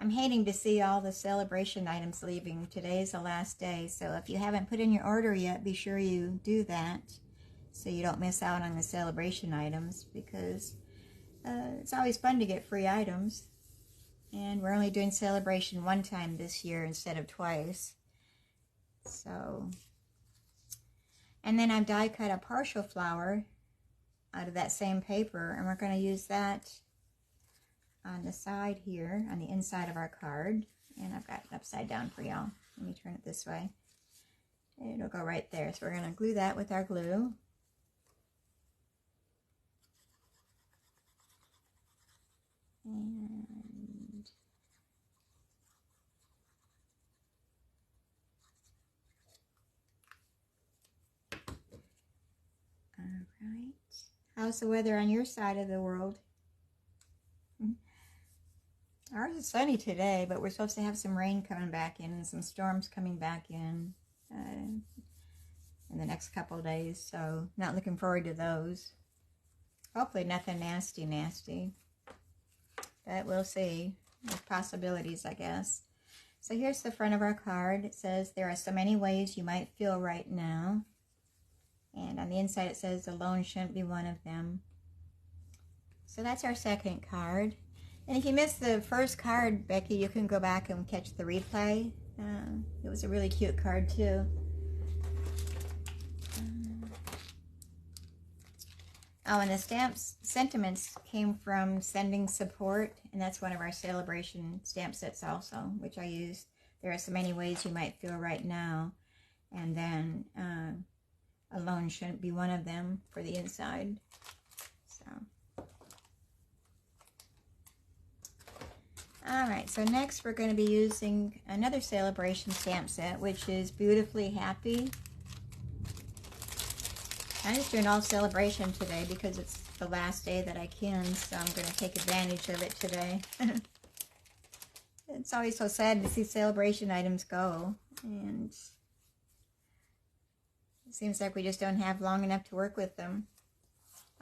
[SPEAKER 1] I'm hating to see all the celebration items leaving. Today's the last day, so if you haven't put in your order yet, be sure you do that so you don't miss out on the celebration items, because it's always fun to get free items. And we're only doing celebration 1 time this year instead of twice. So, and then I've die cut a partial flower out of that same paper, and we're going to use that on the side here, on the inside of our card. And I've got it upside down for y'all. Let me turn it this way. It'll go right there. So we're going to glue that with our glue. And all right. How's the weather on your side of the world? Ours is sunny today, but we're supposed to have some rain coming back in and some storms coming back in the next couple of days. So not looking forward to those. Hopefully nothing nasty. But we'll see. There's possibilities, I guess. So here's the front of our card. It says, there are so many ways you might feel right now. And on the inside it says, alone shouldn't be one of them. So that's our second card. And if you missed the first card, Becky, you can go back and catch the replay. It was a really cute card too. Oh, and the stamps sentiments came from Sending Support, and that's one of our celebration stamp sets also, which I use. There are so many ways you might feel right now, and then alone shouldn't be one of them for the inside. So, all right, so next we're going to be using another celebration stamp set, which is Beautifully Happy. I'm just doing all celebration today because it's the last day that I can, so I'm going to take advantage of it today. It's always so sad to see celebration items go, and it seems like we just don't have long enough to work with them.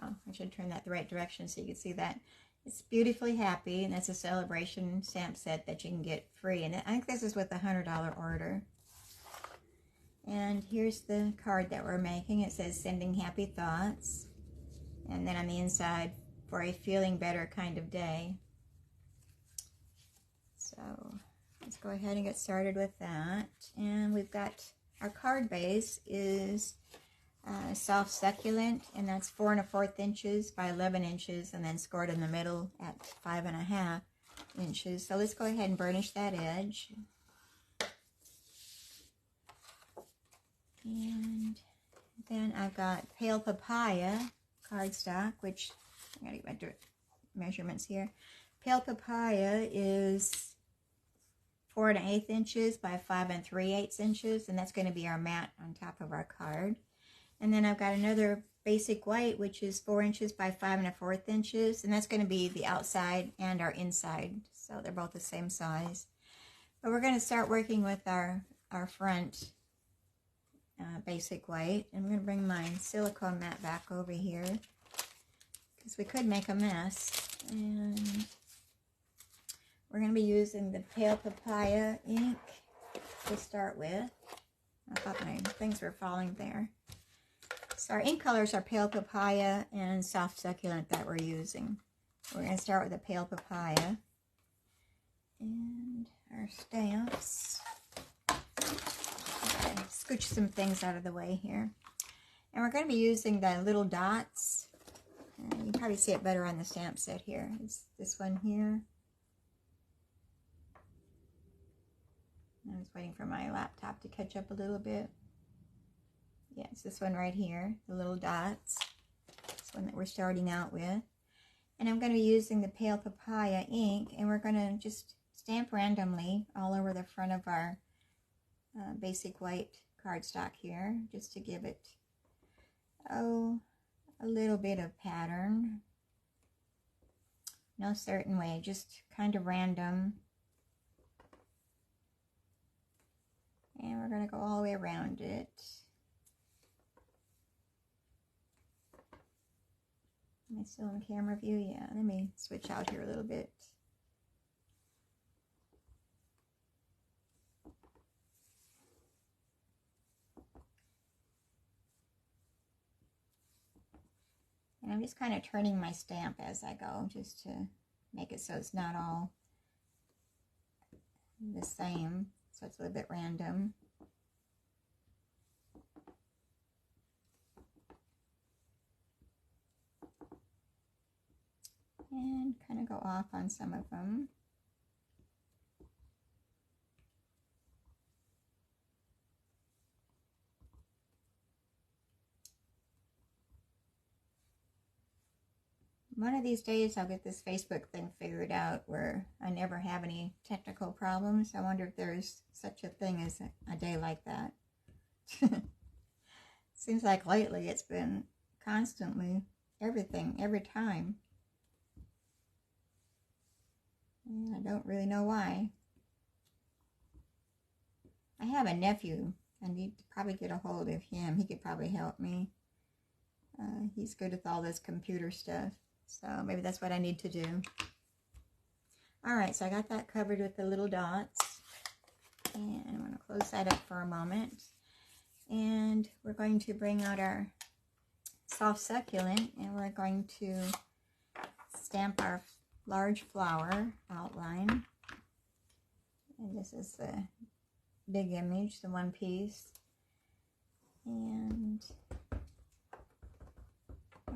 [SPEAKER 1] Oh, I should turn that the right direction so you can see that. It's Beautifully Happy, and that's a celebration stamp set that you can get free, and I think this is with a $100 order. And here's the card that we're making. It says Sending Happy Thoughts. And then on the inside, for a feeling better kind of day. So let's go ahead and get started with that. And we've got our card base is Soft Succulent, and that's 4 1/4 inches by 11 inches, and then scored in the middle at 5 1/2 inches. So let's go ahead and burnish that edge. And then I've got Pale Papaya cardstock, which I gotta get my measurements here. Pale Papaya is 4 1/8 inches by 5 3/8 inches, and that's going to be our mat on top of our card. And then I've got another basic white, which is 4 inches by 5 1/4 inches, and that's going to be the outside and our inside, so they're both the same size. But we're going to start working with our front basic white, and we're going to bring my silicone mat back over here because we could make a mess. And we're going to be using the Pale Papaya ink to start with. I thought my things were falling there. So our ink colors are Pale Papaya and Soft Succulent that we're using. We're going to start with the Pale Papaya and our stamps. Scooch some things out of the way here. And we're going to be using the little dots. You can probably see it better on the stamp set here. It's this one here. I was waiting for my laptop to catch up a little bit. Yeah, it's this one right here, the little dots. This one that we're starting out with. And I'm going to be using the Pale Papaya ink, and we're going to just stamp randomly all over the front of our basic white cardstock here, just to give it, a little bit of pattern. No certain way, just kind of random. And we're going to go all the way around it. Am I still in camera view? Yeah, let me switch out here a little bit. And I'm just kind of turning my stamp as I go, just to make it so it's not all the same. So it's a little bit random. And kind of go off on some of them. One of these days I'll get this Facebook thing figured out where I never have any technical problems. I wonder if there's such a thing as a day like that. Seems like lately it's been constantly everything, every time. And I don't really know why. I have a nephew. I need to probably get a hold of him. He could probably help me. He's good with all this computer stuff. So maybe that's what I need to do. Alright, so I got that covered with the little dots. And I'm going to close that up for a moment. And we're going to bring out our Soft Succulent, and we're going to stamp our large flower outline. And this is the big image, the one piece. And I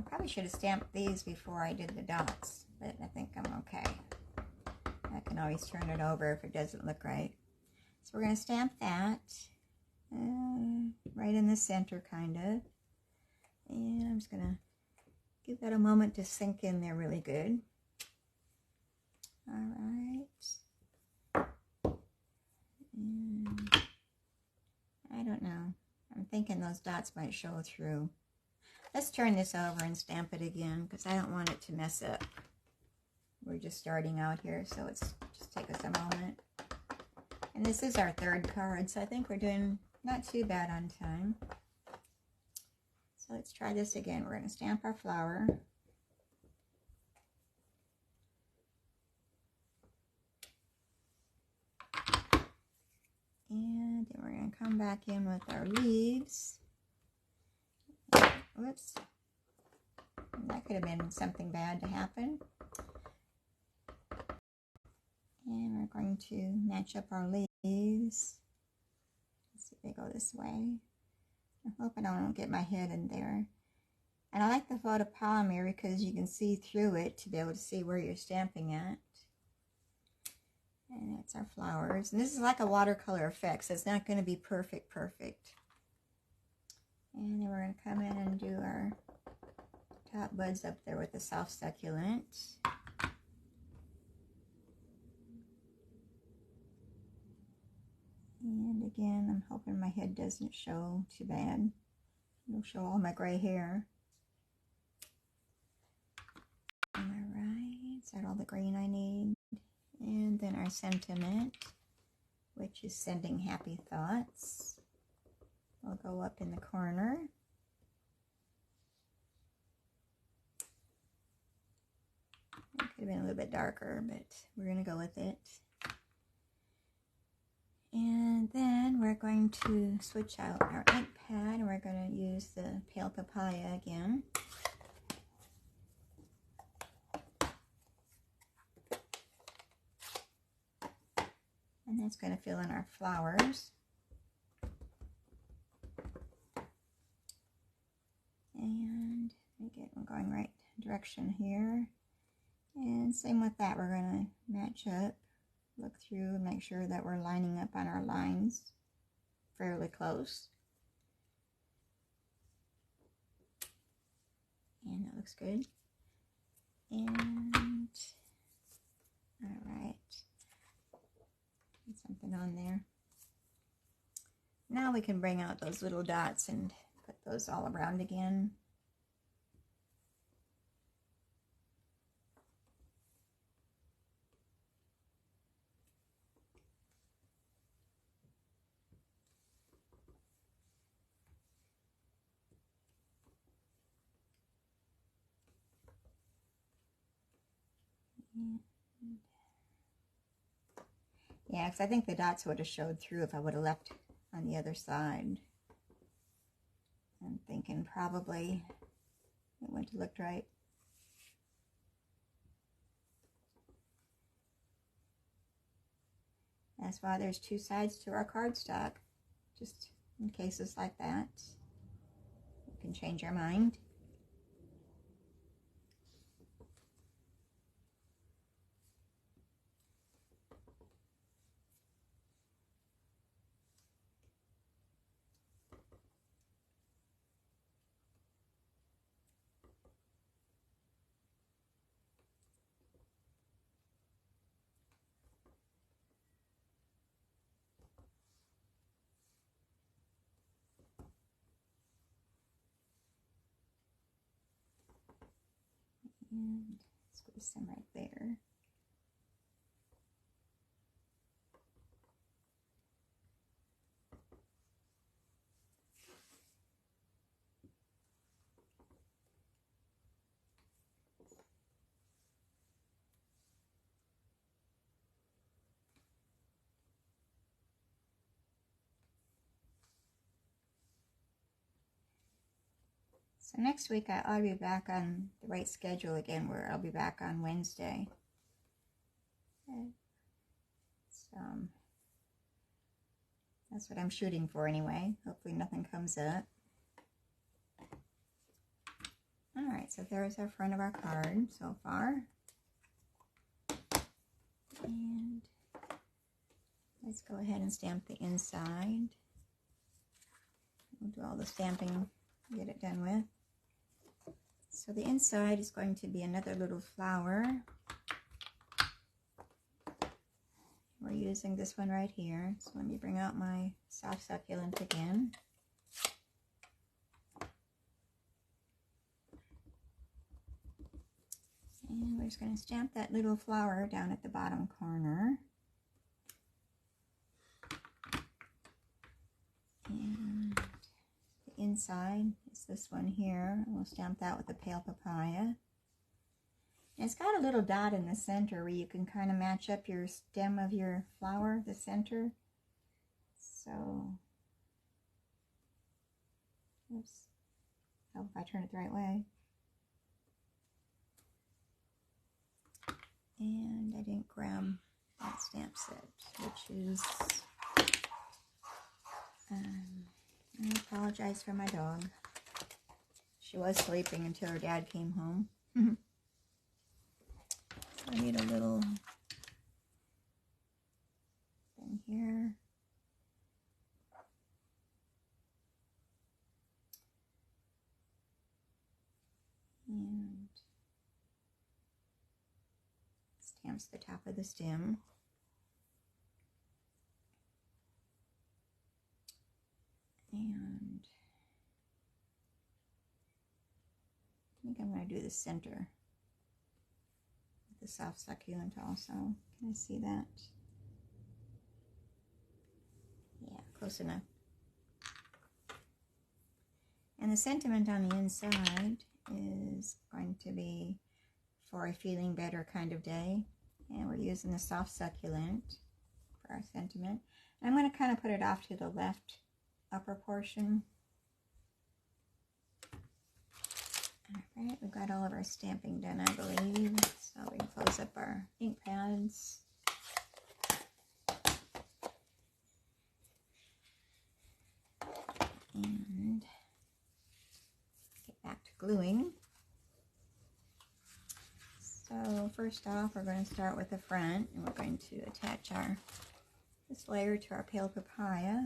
[SPEAKER 1] probably should have stamped these before I did the dots, but I think I'm okay. I can always turn it over if it doesn't look right. So we're going to stamp that right in the center, kind of. And I'm just going to give that a moment to sink in there really good. All right. And I don't know. I'm thinking those dots might show through. Let's turn this over and stamp it again because I don't want it to mess up. We're just starting out here, so it's just take us a moment. And this is our third card, so I think we're doing not too bad on time. So let's try this again. We're going to stamp our flower. And then we're going to come back in with our leaves. Whoops. That could have been something bad to happen. And we're going to match up our leaves. Let's see if they go this way. I hope I don't get my head in there. And I like the photopolymer because you can see through it to be able to see where you're stamping at. And that's our flowers. And this is like a watercolor effect, so it's not going to be perfect. And then we're going to come in and do our top buds up there with the soft succulent. And again, I'm hoping my head doesn't show too bad. It'll show all my gray hair. Alright, is that all the green I need? And then our sentiment, which is sending happy thoughts. I'll go up in the corner. It could have been a little bit darker, but we're going to go with it. And then we're going to switch out our ink pad, and we're going to use the Pale Papaya again. And that's going to fill in our flowers. And again, I'm going right direction here. And same with that, we're going to match up, look through and make sure that we're lining up on our lines fairly close. And that looks good. And all right, something on there. Now we can bring out those little dots and put those all around again. Yeah, because I think the dots would have showed through if I would have left on the other side. I'm thinking probably it wouldn't have looked right. That's why there's two sides to our cardstock, just in cases like that. You can change your mind. And squeeze some right there. So next week I ought to be back on the right schedule again, where I'll be back on Wednesday. That's what I'm shooting for anyway. Hopefully nothing comes up. Alright, so there's our front of our card so far. And let's go ahead and stamp the inside. We'll do all the stamping, get it done with. So the inside is going to be another little flower. We're using this one right here. So let me bring out my soft succulent again. And we're just going to stamp that little flower down at the bottom corner. And the inside is this one here. We'll stamp that with the pale papaya. And it's got a little dot in the center where you can kind of match up your stem of your flower, the center. So, oops, I hope I turn it the right way. And I didn't grab that stamp set, which is, I apologize for my dog. She was sleeping until her dad came home. So I need a little thing here. And stamps the top of the stem. And I think I'm going to do the center. The soft succulent also. Can I see that? Yeah, close enough. And the sentiment on the inside is going to be for a feeling better kind of day. And we're using the soft succulent for our sentiment. And I'm going to kind of put it off to the left upper portion. Alright, we've got all of our stamping done, I believe. So we can close up our ink pads. And get back to gluing. So first off, we're going to start with the front, and we're going to attach this layer to our pale papaya.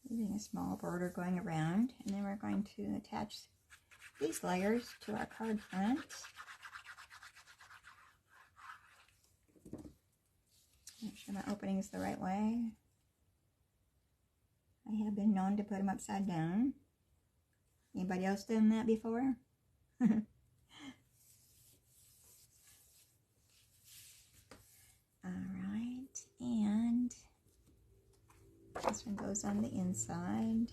[SPEAKER 1] Leaving a small border going around, and then we're going to attach these layers to our card front. Make sure my opening is the right way. I have been known to put them upside down. Anybody else done that before? Alright, and this one goes on the inside.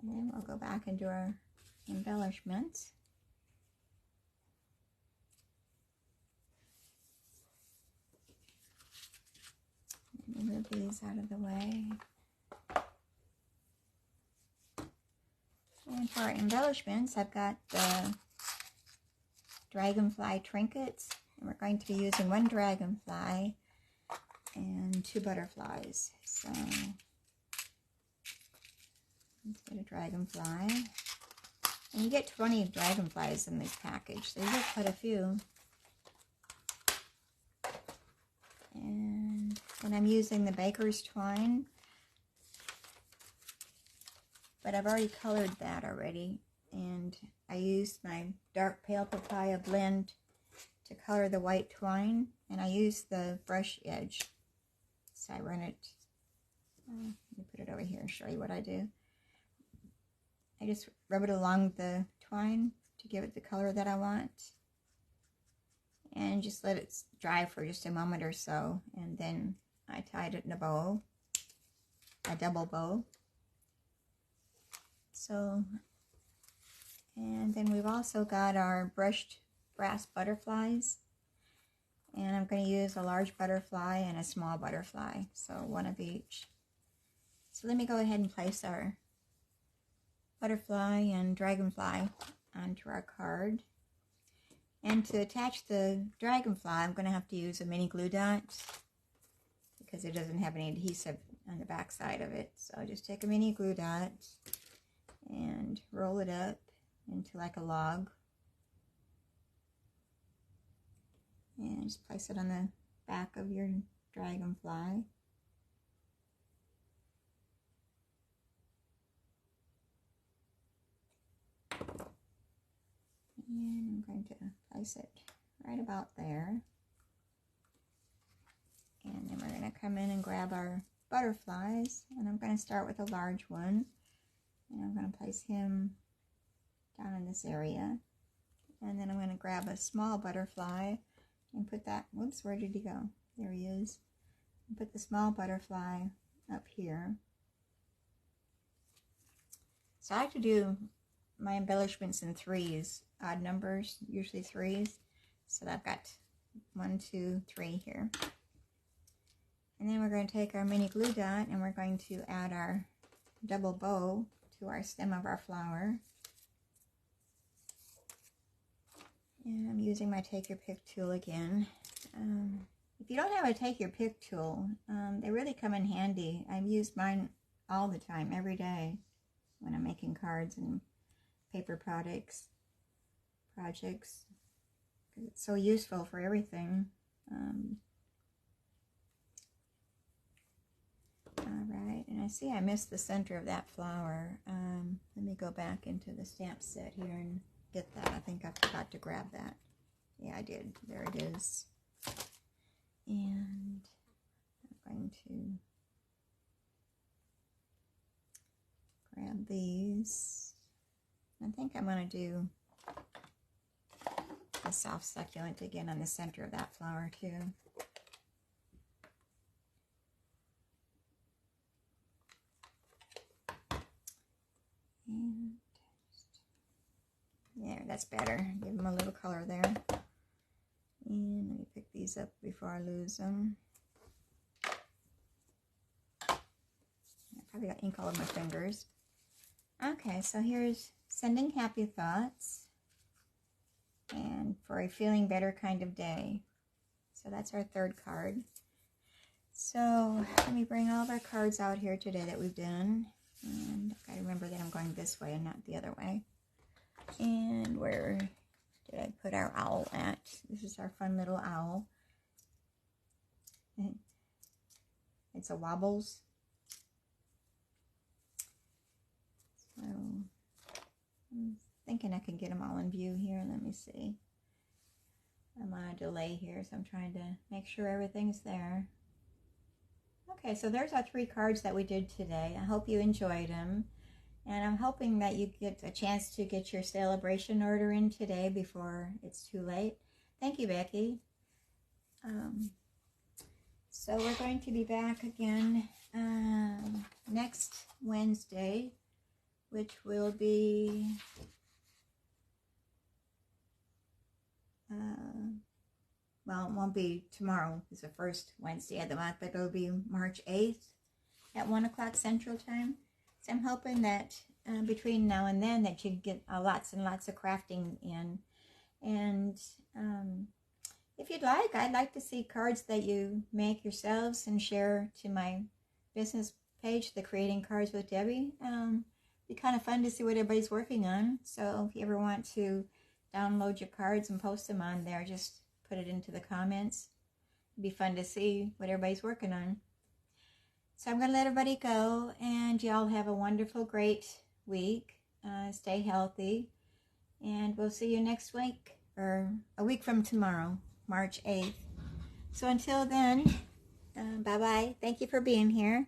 [SPEAKER 1] And then we'll go back and do our embellishments. Let me move these out of the way. And for our embellishments, I've got the dragonfly trinkets, and we're going to be using one dragonfly and 2 butterflies. So let's get a dragonfly, and you get 20 dragonflies in this package, so you get quite a few. And then I'm using the baker's twine, but I've already colored that already. And I used my dark pale papaya blend to color the white twine, and I used the brush edge. So I run it, let me put it over here and show you what I do. I just rub it along the twine to give it the color that I want, and just let it dry for just a moment or so, and then I tied it in a bow, a double bow. So, and then we've also got our brushed brass butterflies. And I'm going to use a large butterfly and a small butterfly, so one of each. So let me go ahead and place our butterfly and dragonfly onto our card. And to attach the dragonfly, I'm going to have to use a mini glue dot because it doesn't have any adhesive on the back side of it. So just take a mini glue dot and roll it up into like a log. And just place it on the back of your dragonfly. And I'm going to place it right about there. And then we're going to come in and grab our butterflies. And I'm going to start with a large one. And I'm going to place him down in this area. And then I'm going to grab a small butterfly and put that, whoops, where did he go? There he is. And put the small butterfly up here. So I like to do my embellishments in threes, odd numbers, usually threes. So I've got 1, 2, 3 here. And then we're going to take our mini glue dot and we're going to add our double bow to our stem of our flower. And I'm using my Take Your Pick tool again. If you don't have a Take Your Pick tool, they really come in handy. I've used mine all the time, every day, when I'm making cards and paper projects. Because it's so useful for everything. Alright, and I see I missed the center of that flower. Let me go back into the stamp set here and get that. I think I forgot to grab that. Yeah, I did. There it is. And I'm going to grab these. I think I'm going to do the soft succulent again on the center of that flower too. And there, that's better. Give them a little color there. And let me pick these up before I lose them. I probably got ink all over my fingers. Okay, so here's Sending Happy Thoughts and For a Feeling Better Kind of Day. So that's our third card. So let me bring all of our cards out here today that we've done. And I gotta remember that I'm going this way and not the other way. And where did I put our owl at? This is our fun little owl. It's a Wobbles. So I'm thinking I can get them all in view here. Let me see. I'm on a delay here, so I'm trying to make sure everything's there. Okay, so there's our 3 cards that we did today. I hope you enjoyed them. And I'm hoping that you get a chance to get your celebration order in today before it's too late. Thank you, Becky. So we're going to be back again next Wednesday, which will be well, it won't be tomorrow. It's the first Wednesday of the month, but it'll be March 8th at 1 o'clock Central Time. So I'm hoping that between now and then that you get lots and lots of crafting in. And if you'd like, I'd like to see cards that you make yourselves and share to my business page, the Creating Cards with Debbie. Be kind of fun to see what everybody's working on. So if you ever want to download your cards and post them on there, just put it into the comments. It'd be fun to see what everybody's working on. So I'm going to let everybody go, and y'all have a wonderful, great week. Stay healthy, and we'll see you next week, or a week from tomorrow, March 8th. So until then, bye-bye. Thank you for being here.